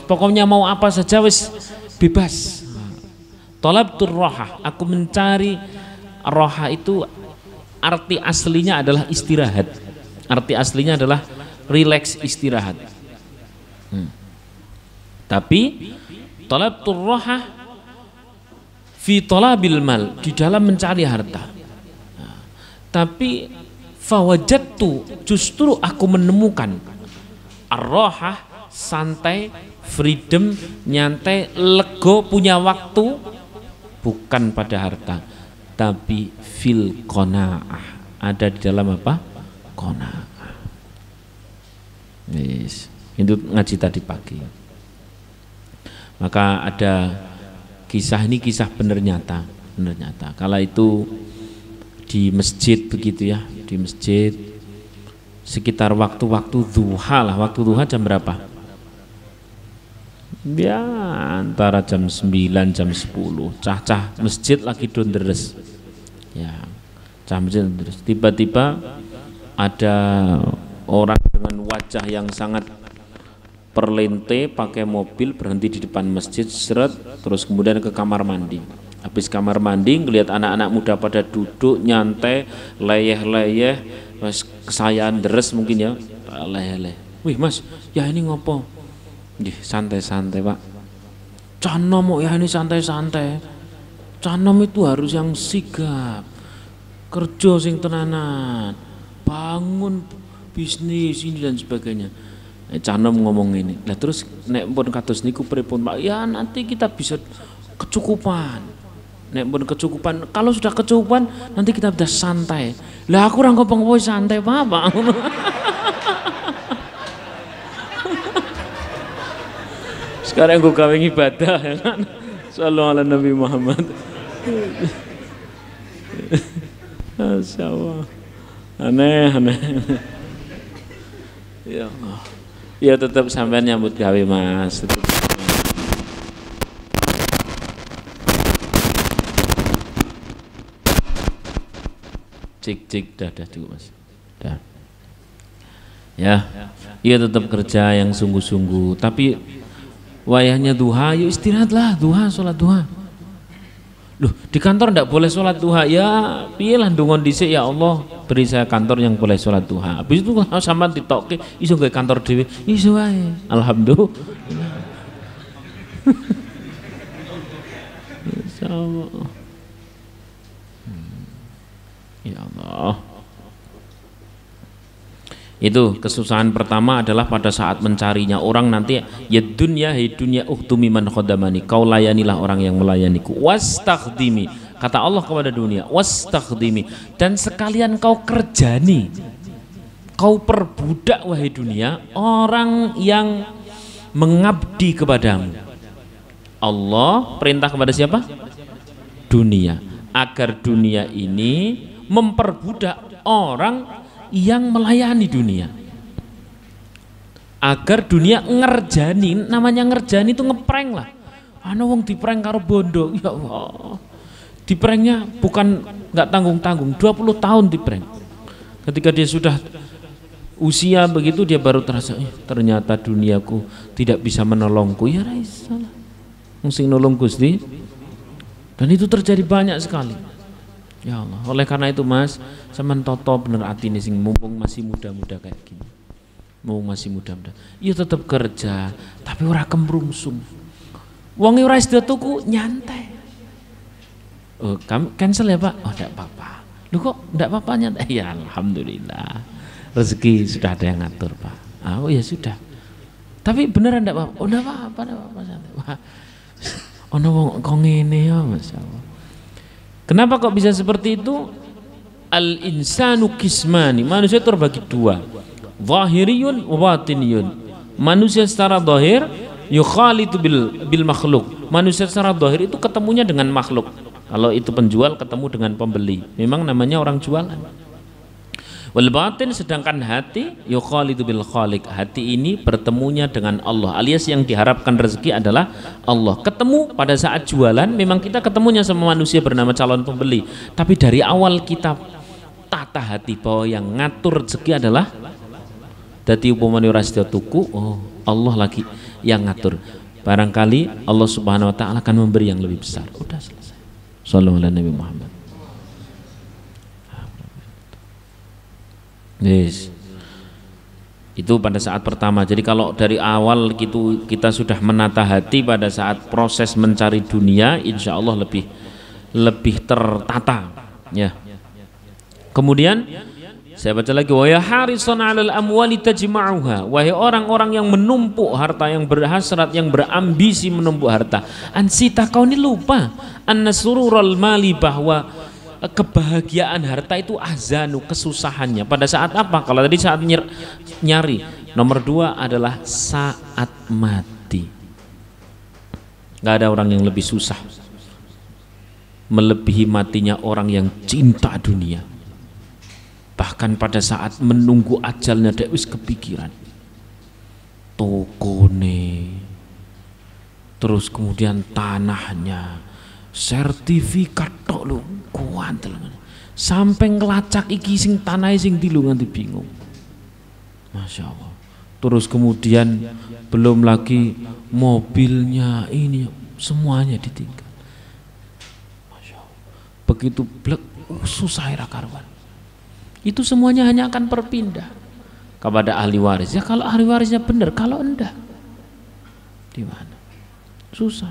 pokoknya mau apa saja wis bebas. Talabtur rohah, aku mencari rohah itu arti aslinya adalah istirahat. Arti aslinya adalah relax, istirahat. Tapi talabtur rohah fi talabil mal, di dalam mencari harta. Tapi fawajadtu, justru aku menemukan ar-rohah, santai, freedom, nyantai, lego, punya waktu, bukan pada harta, tapi fil qanaah, ada di dalam apa? Qanaah. Yes. Itu ngaji tadi pagi. Maka ada kisah, ini kisah benar nyata. Kala itu di masjid begitu ya, di masjid sekitar waktu-waktu duha lah. Waktu duha jam berapa? Ya antara jam 9 jam 10. Cah-cah masjid lagi donderes. Ya, cah masjid donderes. Tiba-tiba ada orang dengan wajah yang sangat perlente pakai mobil berhenti di depan masjid, seret, terus kemudian ke kamar mandi. Habis kamar mandi ngelihat anak-anak muda pada duduk nyantai, leyeh-leyeh, mas kesayaan deres mungkin ya, leyeh-leyeh. Wih mas, ya ini ngopo? Santai-santai pak. Canom ya ini santai-santai. Canom itu harus yang sigap, kerja sing tenanan, bangun bisnis ini dan sebagainya. Canom ngomong ini. Lah terus nek pun kados niku pripun Pak? Ya nanti kita bisa kecukupan. Nek pun kecukupan, kalau sudah kecukupan nanti kita bisa santai. Lah aku ora ngomong santai Pak. Sekarang gue gawe ibadah ya kan. Sallallahu ala Nabi Muhammad. Masya Allah. Aneh. Ya Allah. Ya tetap sampean nyambut gawe mas. Cik dah cukup mas. Dah. Ya, iya tetap kerja yang sungguh-sungguh. Tapi wayahnya duha, yuk istirahatlah duha, sholat duha. Loh, di kantor ndak boleh sholat duha. Ya, piyelah ndonga dhisik ya Allah, beri saya kantor yang boleh sholat duha. Habis itu sampean ditokke iso gawe kantor dhewe. Iso wae. Alhamdulillah. Insyaallah. Ya Allah. Itu kesusahan pertama adalah pada saat mencarinya orang nanti ya dunya uhtumi man khodamani, kau layanilah orang yang melayaniku, wastakhdimi, kata Allah kepada dunia, wastakhdimi, dan sekalian kau kerjani, kau perbudak wahai dunia orang yang mengabdi kepadamu. Allah perintah kepada siapa? Dunia, agar dunia ini memperbudak orang yang melayani dunia, agar dunia ngerjani. Namanya ngerjani itu ngeprank lah. Wong diprank karo bondo, ya Allah, dipranknya bukan nggak tanggung-tanggung, 20 tahun diprank. Ketika dia sudah usia begitu dia baru terasa, ternyata duniaku tidak bisa menolongku. Ya raisalah mesti nolong Gusti. Dan itu terjadi banyak sekali. Ya Allah, oleh karena itu mas, sampean toto bener atine sing mumpung masih muda-muda kayak gini. Mumpung masih muda-muda. Ya tetap kerja, tapi ora kemrungsung. Wonge ora sida tuku, nyantai. Oh, cancel ya Pak? Oh, enggak apa-apa. Lu kok enggak apa-apanya? Ya alhamdulillah. Rezeki sudah ada yang ngatur, Pak. Oh ya sudah. Tapi beneran enggak apa-apa. Oh enggak apa-apa, enggak apa-apa. Ono wong kok ngene ya, masyaallah. Kenapa kok bisa seperti itu? Al insanu kismani. Manusia terbagi dua. Zahiriyun wa batiniyun. Manusia secara zahir yukhalitu bil makhluk. Manusia secara zahir itu ketemunya dengan makhluk. Kalau itu penjual ketemu dengan pembeli. Memang namanya orang jualan. Wal batin, sedangkan hati yukhalitu bil khaliq. Hati ini bertemunya dengan Allah, alias yang diharapkan rezeki adalah Allah. Ketemu pada saat jualan, memang kita ketemunya sama manusia bernama calon pembeli. Tapi dari awal kita tata hati bahwa yang ngatur rezeki adalah dadi upamane ora sida tuku, oh Allah lagi yang ngatur. Barangkali Allah Subhanahu wa taala akan memberi yang lebih besar. Udah selesai. Shallallahu alaihi Nabi Muhammad. Yes. Itu pada saat pertama. Jadi kalau dari awal gitu kita sudah menata hati pada saat proses mencari dunia, insya Allah lebih tertata. Ya. Kemudian saya baca lagi, wa ya harisan 'alal amwali tajma'uha. Wahai orang-orang yang menumpuk harta, yang berhasrat, yang berambisi menumpuk harta. Ansita, kau ini lupa anna surural mali, bahwa kebahagiaan harta itu ahzanu, kesusahannya pada saat apa? Kalau tadi saat nyari, nomor dua adalah saat mati. Gak ada orang yang lebih susah melebihi matinya orang yang cinta dunia. Bahkan pada saat menunggu ajalnya dia wis kepikiran tokone, terus kemudian tanahnya, sertifikat tok lho, kuantel sampai ngelacak iki sing tanah sing dilu nganti bingung. Masya Allah. Terus kemudian belum lagi mobilnya, ini semuanya ditinggal. Masya Allah. Begitu blek, susah era karuan. Itu semuanya hanya akan berpindah kepada ahli waris. Ya kalau ahli warisnya benar, kalau enggak di mana? Susah.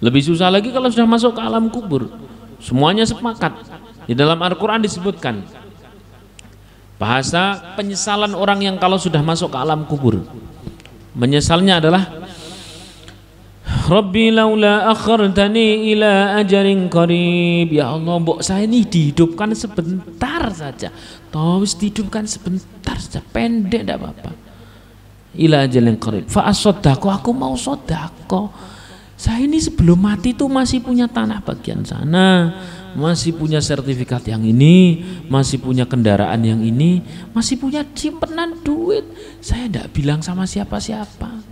Lebih susah lagi kalau sudah masuk ke alam kubur. Semuanya sepakat. Di dalam Al-Quran disebutkan bahasa penyesalan orang yang kalau sudah masuk ke alam kubur. Menyesalnya adalah Rabbi laula akhartani ila ajalin qarib. Ya Allah, mbok saya ini dihidupkan sebentar saja. Terus dihidupkan sebentar saja, pendek enggak apa-apa. Ila ajalin qarib. Fa as-sadaqah, aku mau sedekah. Saya ini sebelum mati itu masih punya tanah bagian sana, masih punya sertifikat yang ini, masih punya kendaraan yang ini, masih punya simpenan duit. Saya tidak bilang sama siapa-siapa.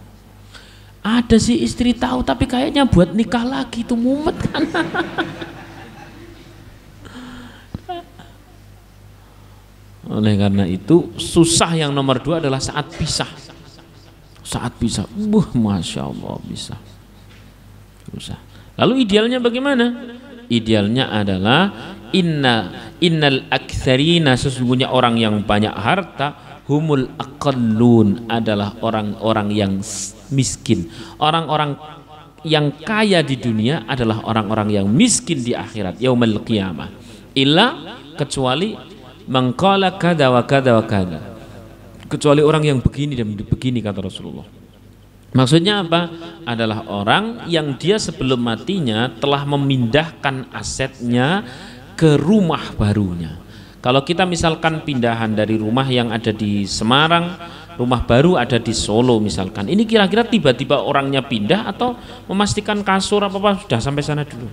Ada sih istri tahu, tapi kayaknya buat nikah lagi, itu mumet kan. Oleh karena itu susah yang nomor dua adalah saat pisah. Saat pisah, Masya Allah bisa. Susah. Lalu idealnya bagaimana? Idealnya adalah innal aktsarina, sesungguhnya orang yang banyak harta, humul aqallun, adalah orang-orang yang miskin. Orang-orang yang kaya di dunia adalah orang-orang yang miskin di akhirat, yaumul qiyamah. Illa, kecuali mangqala kada wa kada wa kada, kecuali orang yang begini dan begini, kata Rasulullah. Maksudnya apa? Adalah orang yang dia sebelum matinya telah memindahkan asetnya ke rumah barunya. Kalau kita misalkan pindahan dari rumah yang ada di Semarang, rumah baru ada di Solo misalkan, ini kira-kira tiba-tiba orangnya pindah atau memastikan kasur apa-apa sudah sampai sana dulu?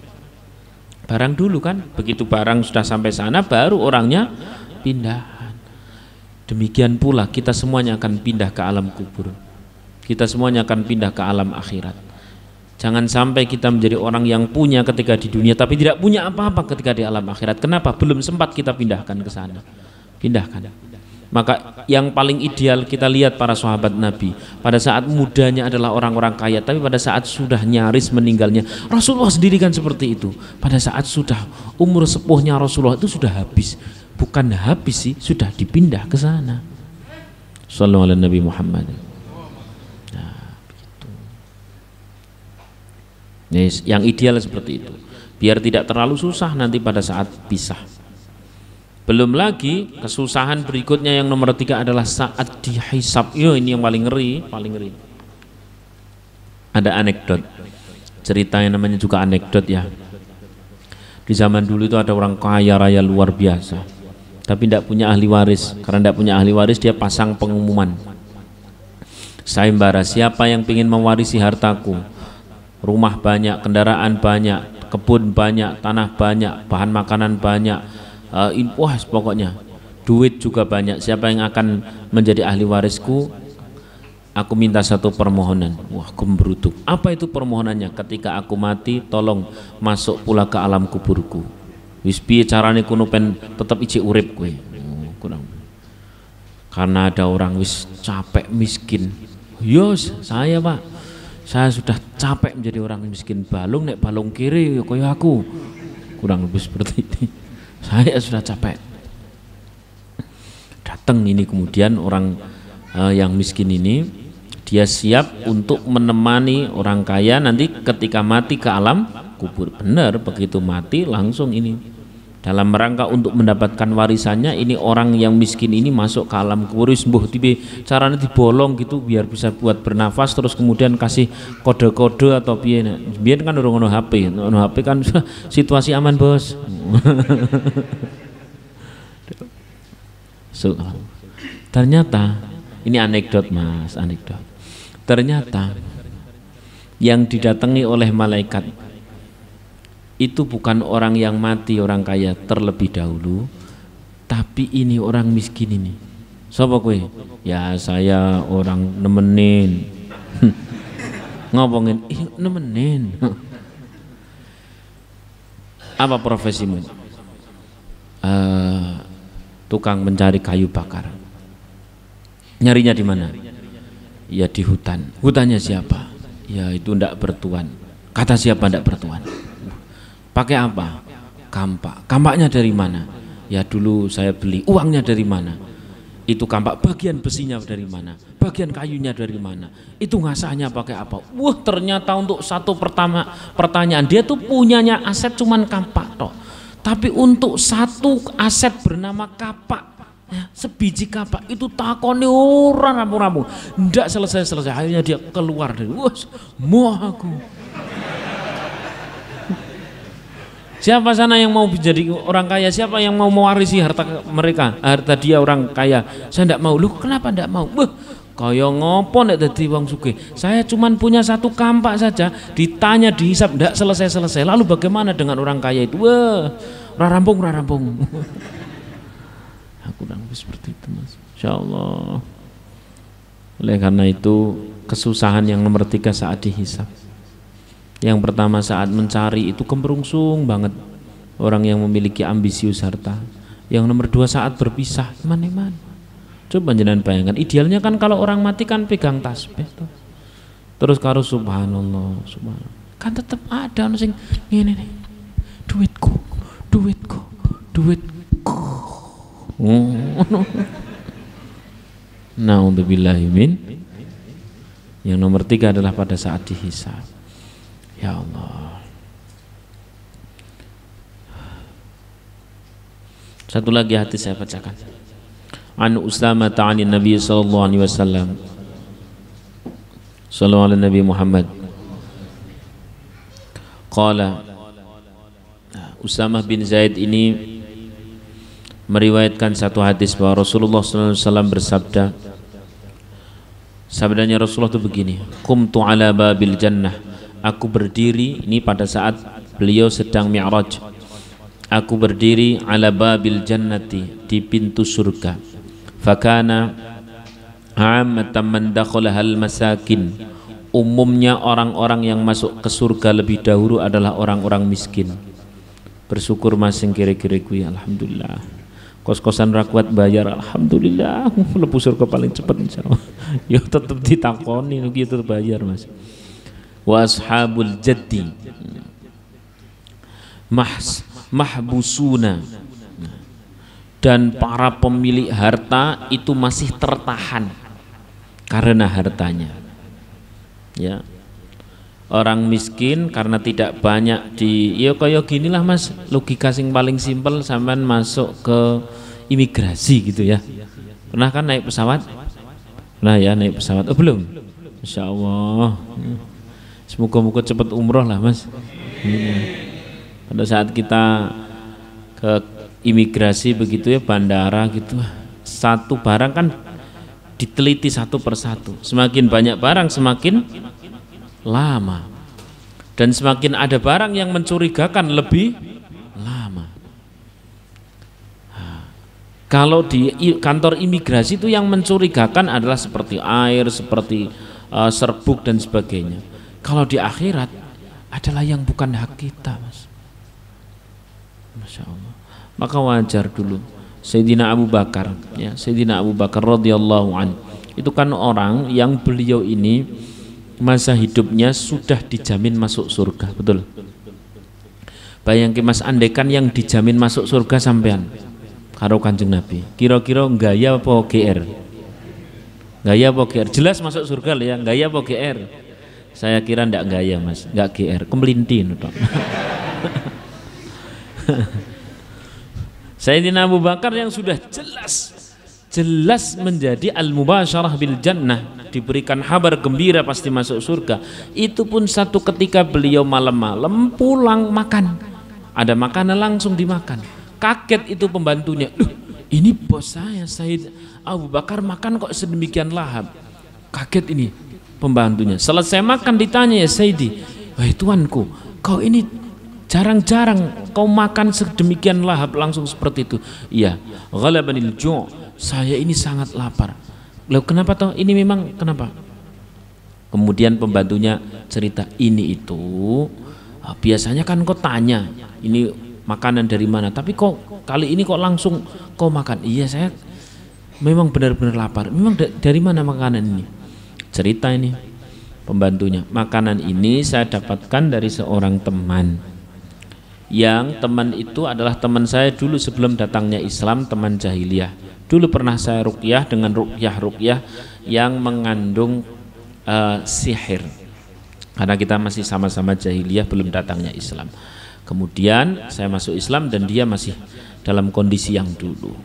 Barang dulu kan, begitu barang sudah sampai sana baru orangnya pindahan. Demikian pula kita semuanya akan pindah ke alam kubur. Kita semuanya akan pindah ke alam akhirat. Jangan sampai kita menjadi orang yang punya ketika di dunia tapi tidak punya apa-apa ketika di alam akhirat. Kenapa? Belum sempat kita pindahkan ke sana. Pindahkan. Maka yang paling ideal kita lihat para sahabat Nabi, pada saat mudanya adalah orang-orang kaya, tapi pada saat sudah nyaris meninggalnya, Rasulullah sendiri kan seperti itu. Pada saat sudah umur sepuhnya Rasulullah itu sudah habis. Bukan habis sih, sudah dipindah ke sana. Sallallahu alaihi Nabi Muhammad. Yes, yang ideal seperti itu, biar tidak terlalu susah nanti pada saat pisah. Belum lagi kesusahan berikutnya yang nomor 3 adalah saat dihisab. Ini yang paling ngeri, paling ngeri. Ada anekdot, cerita yang namanya juga anekdot ya. Di zaman dulu itu ada orang kaya raya luar biasa, tapi tidak punya ahli waris. Karena tidak punya ahli waris, dia pasang pengumuman, sayembara, siapa yang ingin mewarisi hartaku, rumah banyak, kendaraan banyak, kebun banyak, tanah banyak, bahan makanan banyak, wah pokoknya duit juga banyak, siapa yang akan menjadi ahli warisku, aku minta satu permohonan. Wah, gembruduk. Apa itu permohonannya? Ketika aku mati, tolong masuk pula ke alam kuburku. Wis piye carane kuno pen tetep ijik urip kowe. Karena ada orang wis capek miskin. Yos, saya Pak, saya sudah capek menjadi orang miskin. Balung nek balung kiri kaya aku. Kurang lebih seperti ini. Saya sudah capek. Datang ini kemudian orang yang miskin ini, dia siap untuk menemani orang kaya nanti ketika mati ke alam kubur. Benar, begitu mati langsung ini dalam rangka untuk mendapatkan warisannya, ini orang yang miskin ini masuk ke alam kubur. Mbuh tipe caranya dibolong gitu biar bisa buat bernafas, terus kemudian kasih kode-kode atau piye. Biar kan ono HP, ono HP kan situasi aman bos. So, ternyata ini anekdot mas, anekdot. Ternyata yang didatangi oleh malaikat itu bukan orang yang mati, orang kaya terlebih dahulu, tapi ini orang miskin ini. Sopo kowe? Ya saya orang nemenin. Ngomongin, nemenin. Apa profesimu? Tukang mencari kayu bakar. Nyarinya di mana? Ya di hutan. Hutannya siapa? Ya itu ndak bertuan. Kata siapa ndak bertuan? Pakai apa? Kampak. Kampaknya dari mana? Ya dulu saya beli. Uangnya dari mana? Itu kampak. Bagian besinya dari mana? Bagian kayunya dari mana? Itu ngasahnya pakai apa? Wah, ternyata untuk satu pertanyaan, dia tuh punyanya aset cuman kampak toh. Tapi untuk satu aset bernama kapak, ya, sebiji kapak itu takoni orang rampung-rampung, ndak selesai-selesai. Akhirnya dia keluar dari, wah, mau aku. Siapa sana yang mau menjadi orang kaya? Siapa yang mau mewarisi harta mereka? Harta dia orang kaya. Saya ndak mau. Lu kenapa ndak mau? Kaya ngopo nek dadi wong sugih? Saya cuman punya satu kampak saja, ditanya dihisap ndak selesai-selesai. Lalu bagaimana dengan orang kaya itu? Wah, rampung. Aku nangis seperti itu, Mas. Insyaallah. Oleh karena itu, kesusahan yang nomor 3 saat dihisap. Yang pertama saat mencari itu kemerungsung banget orang yang memiliki ambisius harta. Yang nomor 2 saat berpisah, iman. Coba jenengan bayangkan, idealnya kan kalau orang mati kan pegang tasbih tuh. Terus karo subhanallah. Kan tetap ada sing ngene nih. Duitku. Na'udzubillahi min. Yang nomor 3 adalah pada saat dihisab. Ya Allah. Satu lagi hadis saya bacakan. An Usama ta'ani Nabi sallallahu alaihi wasallam. Sallallahu alaihi Nabi Muhammad. Qala, Usama bin Zaid ini meriwayatkan satu hadis bahwa Rasulullah sallallahu alaihi wasallam bersabda. Sabdanya Rasulullah itu begini, qumtu ala babil jannah. Aku berdiri, ini pada saat beliau sedang mi'raj. Aku berdiri ala babil jannati, di pintu surga. Fakana ammatan man dakhalahal masakin. Umumnya orang-orang yang masuk ke surga lebih dahulu adalah orang-orang miskin. Bersyukur masing kira-kira kuwi, alhamdulillah. Kos-kosan ra kuat bayar, alhamdulillah. Mlebu surga paling cepat insyaallah. Ya tetep ditakoni iki tetep bayar, Mas. Wa ashabul jaddi mahbusuna, dan para pemilik harta itu masih tertahan karena hartanya. Ya, Orang miskin karena tidak banyak ya kaya ginilah Mas, logika sing paling simpel, sampean masuk ke imigrasi gitu ya. Pernah kan naik pesawat? Nah ya, naik pesawat. Oh belum? Masya Allah. Semoga-moga cepat umroh lah Mas. Pada saat kita ke imigrasi begitu ya, bandara gitu, satu barang kan diteliti satu persatu. Semakin banyak barang semakin lama, dan semakin ada barang yang mencurigakan lebih lama. Kalau di kantor imigrasi itu yang mencurigakan adalah seperti air, seperti serbuk dan sebagainya. Kalau di akhirat adalah yang bukan hak kita Mas. Masya Allah. Maka wajar dulu Sayyidina Abu Bakar, ya, Sayyidina Abu Bakar radhiyallahu anhu, itu kan orang yang beliau ini masa hidupnya sudah dijamin masuk surga, betul. Bayangkan Mas, andekan yang dijamin masuk surga sampean karo Kanjeng Nabi, kira-kira gaya apa GR? Gaya apa GR? Jelas masuk surga lah ya, gaya apa GR? Saya kira ndak gaya Mas, nggak GR, kemelintin Pak. Sayyidina Abu Bakar yang sudah jelas menjadi al-mubasyarah bil jannah, diberikan kabar gembira pasti masuk surga. Itu pun satu ketika beliau malam-malam pulang makan, ada makanan langsung dimakan. Kaget itu pembantunya, loh ini bos saya Sayyid Abu Bakar makan kok sedemikian lahap. Kaget ini pembantunya. Selesai makan ditanya, ya Sayyidi, wahai tuanku, kau ini jarang-jarang kau makan sedemikian lahap langsung seperti itu. Iya, ghalabanil ju', saya ini sangat lapar. Loh kenapa toh? Ini memang kenapa? Kemudian pembantunya cerita, ini itu biasanya kan kau tanya ini makanan dari mana, tapi kok kali ini kok langsung kau makan. Iya, saya memang benar-benar lapar. Memang dari mana makanan ini? Cerita ini pembantunya, makanan ini saya dapatkan dari seorang teman, yang teman itu adalah teman saya dulu sebelum datangnya Islam, teman jahiliyah. Dulu pernah saya ruqyah dengan ruqyah yang mengandung sihir, karena kita masih sama-sama jahiliyah belum datangnya Islam. Kemudian saya masuk Islam dan dia masih dalam kondisi yang dulu.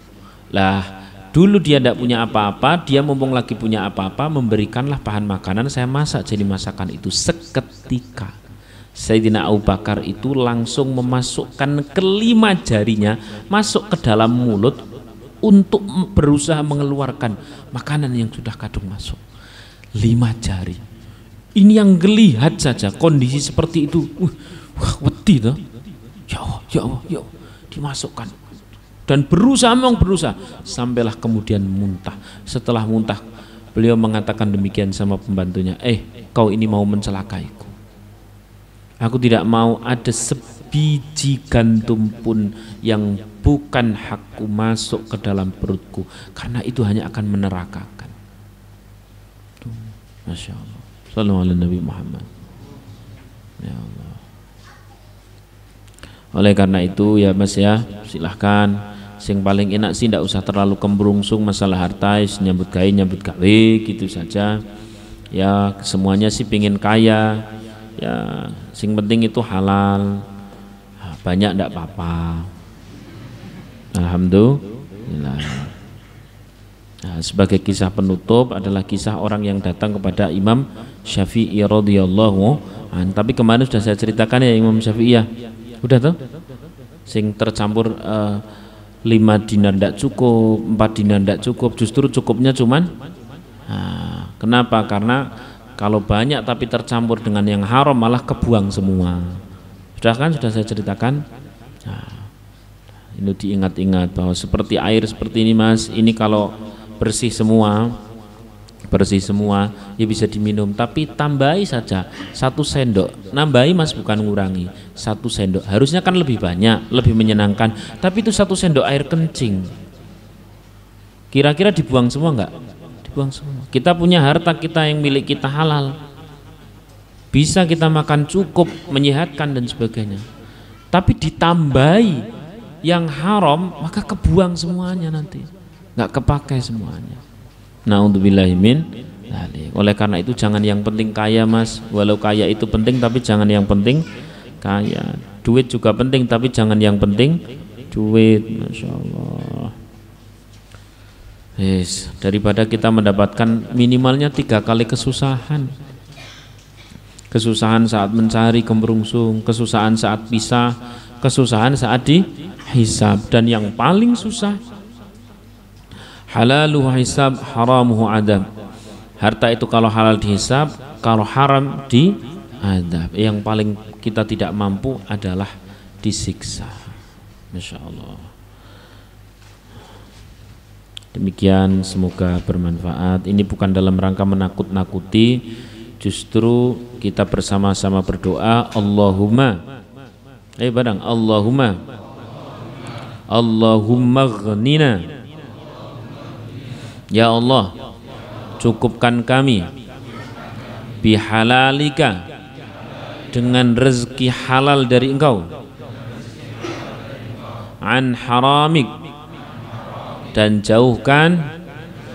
Lah dulu dia tidak punya apa-apa, dia mumpung lagi punya apa-apa, memberikanlah bahan makanan, saya masak jadi masakan itu. Seketika Sayyidina Abu Bakar itu langsung memasukkan kelima jarinya masuk ke dalam mulut untuk berusaha mengeluarkan makanan yang sudah kadung masuk. 5 jari. Ini yang gelihat saja kondisi seperti itu. Wah, wedi toh. Ya Allah, dimasukkan. Dan berusaha sampailah kemudian muntah. Setelah muntah beliau mengatakan demikian sama pembantunya, kau ini mau mencelakaiku. Aku tidak mau ada sebiji gantum pun yang bukan hakku masuk ke dalam perutku, karena itu hanya akan menerakakan. Masya Allah. Sallallahu alaihi Nabi Muhammad. Ya Allah. Oleh karena itu ya Mas ya, silahkan. Sing paling enak sih tidak usah terlalu kembrungsung masalah harta, nyambut gawe gitu saja. Ya semuanya sih pingin kaya. Ya sing penting itu halal. Banyak tidak apa-apa. Alhamdulillah. Nah, sebagai kisah penutup adalah kisah orang yang datang kepada Imam Syafi'i radhiyallahu anhu. Tapi kemarin sudah saya ceritakan ya Imam Syafi'i ya. Udah tuh, sing tercampur 5 dinar ndak cukup, 4 dinar ndak cukup, justru cukupnya cuman kenapa? Karena kalau banyak tapi tercampur dengan yang haram malah kebuang semua. Sudah kan, sudah saya ceritakan. Ini diingat-ingat bahwa seperti air seperti ini Mas, ini kalau bersih semua ya bisa diminum, tapi tambahi saja 1 sendok, nambahi Mas, bukan ngurangi. 1 sendok harusnya kan lebih banyak, lebih menyenangkan, tapi itu 1 sendok air kencing, kira-kira dibuang semua enggak? Dibuang semua. Kita punya harta kita yang milik kita halal, bisa kita makan cukup, menyehatkan dan sebagainya, tapi ditambahi yang haram maka kebuang semuanya, nanti nggak kepakai semuanya. Na'udzubillahi min dzalik. Oleh karena itu jangan yang penting kaya Mas, walau kaya itu penting tapi jangan yang penting kaya. Duit juga penting tapi jangan yang penting duit. Masya Allah. Yes, daripada kita mendapatkan minimalnya 3 kali kesusahan. Kesusahan saat mencari kemerungsung, kesusahan saat pisah, kesusahan saat dihisab, dan yang paling susah halaluhu hisab, haramuhu adab. Harta itu kalau halal dihisab, kalau haram diadab. Yang paling kita tidak mampu adalah disiksa. Masya Allah. Demikian, semoga bermanfaat. Ini bukan dalam rangka menakut-nakuti, justru kita bersama-sama berdoa. Allahumma Allahumma ghnina, ya Allah cukupkan kami bihalalika, dengan rezeki halal dari Engkau, an haramik, dan jauhkan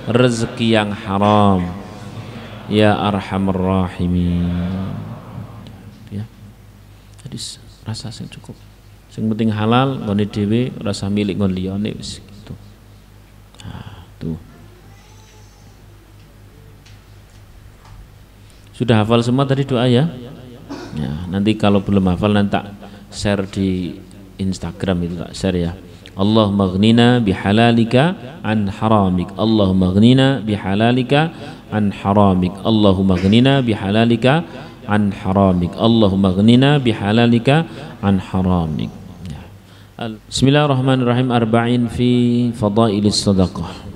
rezeki yang haram, ya arhamar rahimin. Ya, jadi rasa sing cukup, sing penting halal ngene dhewe, rasa milik ngon liyane, wis gitu. Nah, tuh. Sudah hafal semua tadi doa ya? Ya, nanti kalau belum hafal nanti tak share di Instagram, itu tak share ya. Allahumma ghnina bihalalika an haramik, Allahumma ghnina bihalalika an haramik, Allahumma ghnina bihalalika an haramik, Allahumma ghnina bihalalika an haramik. Ya. Bismillahirrahmanirrahim. Arba'in fi fadailis sadaqah.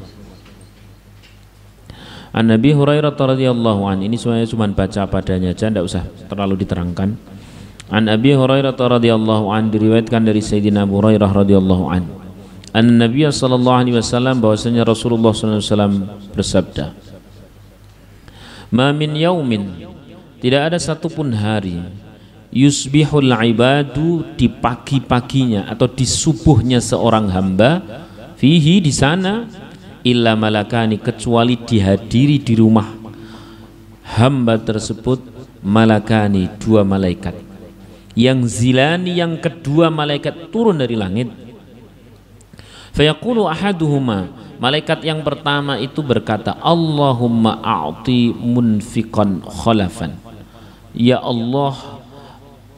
An Nabi Hurairah radhiyallahu an, ini semuanya cuma baca padanya aja, tidak usah terlalu diterangkan. An Abi Hurairah radhiyallahu an, diriwayatkan dari Sayyidina Abu Hurairah radhiyallahu an, an Nabi sallallahu alaihi wasallam, bahwasanya Rasulullah sallallahu alaihi wasallam bersabda, ma min yaumin, tidak ada satupun hari, yusbihul ibadu, di pagi-paginya atau di subuhnya seorang hamba, fihi, di sana, illa malakani, kecuali dihadiri di rumah hamba tersebut malakani, 2 malaikat, yang zilani, yang kedua malaikat turun dari langit. Fayaqulu ahaduhuma, malaikat yang pertama itu berkata, Allahumma a'ti munfiqan khalafan, ya Allah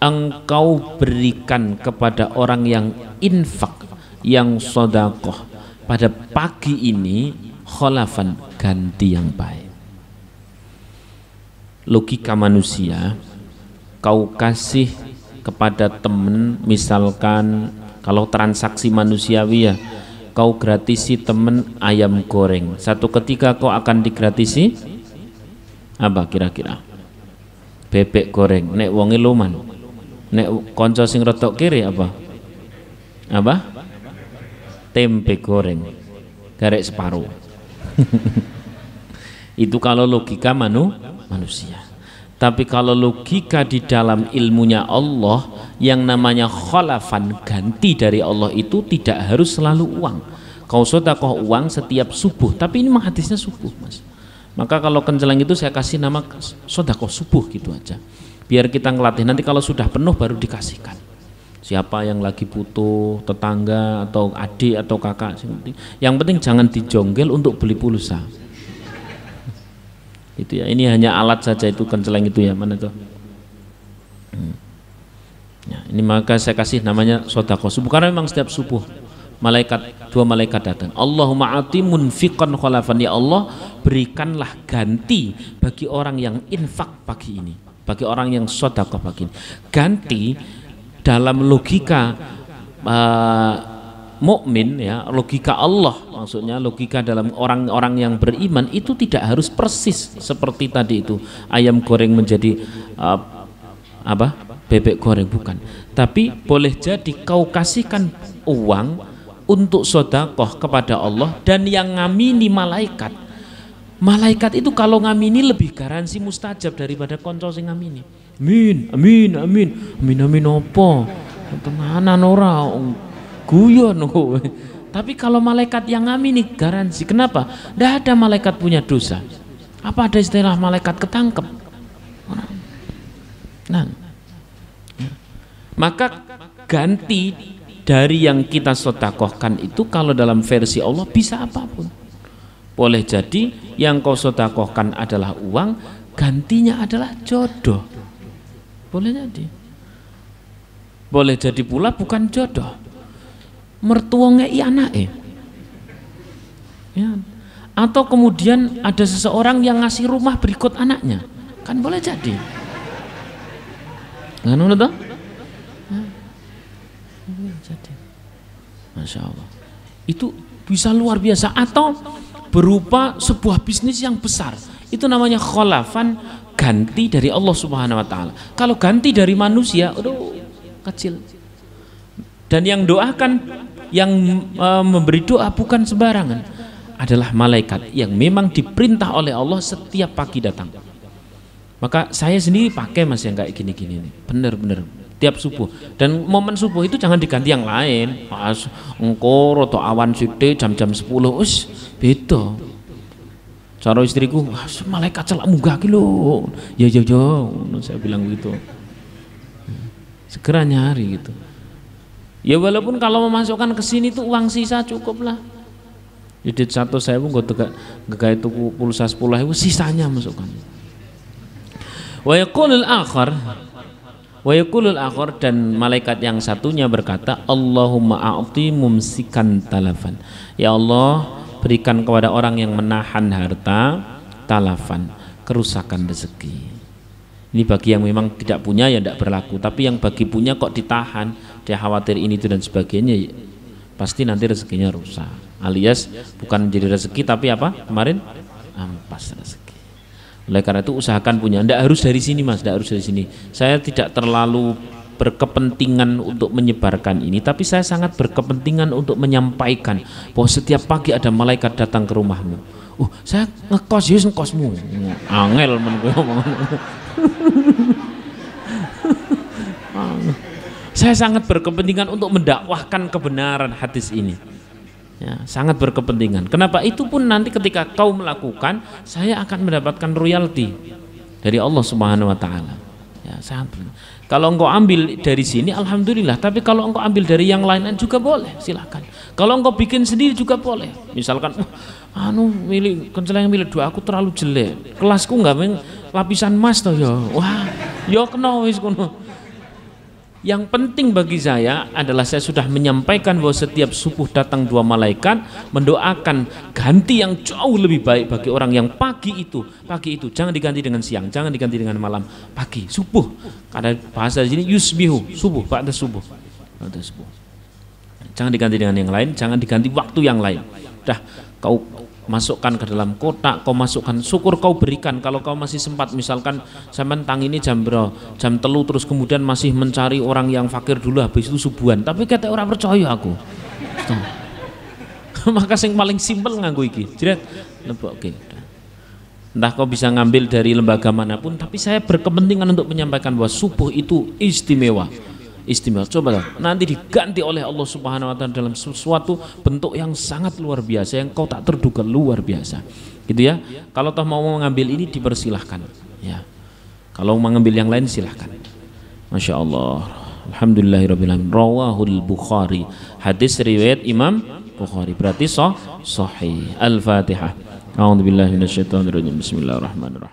Engkau berikan kepada orang yang infak, yang sedekah pada pagi ini, khalafan, ganti yang baik. Logika manusia, kau kasih kepada temen, misalkan kalau transaksi manusiawi ya, kau gratisi temen ayam goreng, satu ketika kau akan digratisi apa kira-kira? Bebek goreng. Nek wonge loman, nek konco sing rotok kiri apa? Tempe goreng garek separuh. Itu kalau logika manusia. Tapi kalau logika di dalam ilmunya Allah, yang namanya khalafan, ganti dari Allah, itu tidak harus selalu uang. Kau sedekah uang setiap subuh, tapi ini memang hadisnya subuh, Mas. Maka kalau kenceleng itu saya kasih nama sedekah subuh gitu aja, biar kita ngelatih. Nanti kalau sudah penuh baru dikasihkan. Siapa yang lagi butuh, tetangga atau adik atau kakak, yang penting jangan dijonggel untuk beli pulsa. Itu ya, ini hanya alat saja itu kenceleng itu ya, mana tuh? Ya, ini maka saya kasih namanya sedekah subuh, karena memang setiap subuh malaikat, 2 malaikat datang. Allahumma ati munfiqan khalafan, ya Allah berikanlah ganti bagi orang yang infak pagi ini, bagi orang yang sedekah pagi ini. Ganti dalam logika mukmin ya, logika Allah, maksudnya logika dalam orang-orang yang beriman itu tidak harus persis seperti tadi itu ayam goreng menjadi bebek goreng, bukan. Tapi boleh jadi kau kasihkan uang untuk sedekah kepada Allah, dan yang ngamini malaikat. Malaikat itu kalau ngamini lebih garansi mustajab daripada konco sing ngamini. Amin, amin, amin, amin, amin apa? Tenanan ora guyon. Tapi kalau malaikat yang ngamini garansi. Kenapa? Tidak ada malaikat punya dosa. Apa ada istilah malaikat ketangkep? Nah, maka ganti dari yang kita sodakohkan itu kalau dalam versi Allah bisa apapun. Boleh jadi yang kau sodakohkan adalah uang, gantinya adalah jodoh. Boleh jadi. Boleh jadi pula bukan jodoh, mertua ngei anake. Ya. Atau kemudian ada seseorang yang ngasih rumah berikut anaknya, kan boleh jadi. Nggak nunggu toh? Jadi, Masya Allah, itu bisa luar biasa. Atau berupa sebuah bisnis yang besar, itu namanya kholafan, ganti dari Allah Subhanahu Wa Taala. Kalau ganti dari manusia, aduh kecil. Dan yang doakan, yang memberi doa bukan sembarangan, adalah malaikat yang memang diperintah oleh Allah setiap pagi datang. Maka saya sendiri pakai mas yang kayak gini-gini nih, bener-bener tiap subuh. Dan momen subuh itu jangan diganti yang lain. Pas engkor atau awan sithik jam-jam 10 us beda. Cara istriku, malaikat celak munggah ki lho. Ya saya bilang begitu. Segera nyari gitu. Ya walaupun kalau memasukkan ke sini tuh uang sisa cukup lah. Yudit 1.000 gue gak tuku pulsa 10.000, sisanya masukkan. Wa yaqulul akhar, dan malaikat yang satunya berkata, Allahumma a'ti mumsikan talafan. Ya Allah, berikan kepada orang yang menahan harta talafan, kerusakan rezeki. Ini bagi yang memang tidak punya ya tidak berlaku, tapi yang bagi punya kok ditahan, dia khawatir ini itu dan sebagainya, pasti nanti rezekinya rusak. Alias bukan menjadi rezeki tapi apa? Kemarin ampas rezeki. Oleh karena itu usahakan punya. Tidak harus dari sini mas, tidak harus dari sini. Saya tidak terlalu berkepentingan untuk menyebarkan ini, tapi saya sangat berkepentingan untuk menyampaikan bahwa setiap pagi ada malaikat datang ke rumahmu. Saya ngekos, yus ngekosmu. Angel men kowe ngomong. Saya sangat berkepentingan untuk mendakwahkan kebenaran hadis ini. Ya, sangat berkepentingan. Kenapa? Itu pun nanti ketika kau melakukan, saya akan mendapatkan royalti dari Allah Subhanahu Wa Taala. Ya, sangat. Kalau engkau ambil dari sini, alhamdulillah. Tapi kalau engkau ambil dari yang lain juga boleh, silahkan. Kalau engkau bikin sendiri juga boleh. Misalkan, milik konseleng milik dua aku terlalu jelek. Kelasku nggak lapisan emas toh ya. Wah, yo kena wis kono. Yang penting bagi saya adalah saya sudah menyampaikan bahwa setiap subuh datang dua malaikat mendoakan ganti yang jauh lebih baik bagi orang yang pagi itu jangan diganti dengan siang, jangan diganti dengan malam, pagi subuh. Karena bahasa di sini yusbihu, subuh, ba'da subuh. Jangan diganti dengan yang lain, jangan diganti waktu yang lain. Dah kau masukkan ke dalam kotak, kau masukkan, syukur kau berikan. Kalau kau masih sempat, misalkan sampean tang ini jam 3 terus kemudian masih mencari orang yang fakir dulu, habis itu subuhan, tapi kata orang percaya aku. Maka yang paling simpel nganggo iki jret oke. Entah kau bisa ngambil dari lembaga manapun, tapi saya berkepentingan untuk menyampaikan bahwa subuh itu istimewa. Coba lah, nanti diganti oleh Allah Subhanahu Wa Taala dalam sesuatu bentuk yang sangat luar biasa, yang kau tak terduga luar biasa, gitu ya. Kalau toh mau mengambil ini dipersilahkan, ya. Kalau mau mengambil yang lain silahkan. Masya Allah, alhamdulillahirabbil alamin. Rawahul Bukhari, hadis riwayat Imam Bukhari, berarti sahih. Al-Fatihah. A'udzubillahi minasyaitonirrajim. Bismillahirrahmanirrahim.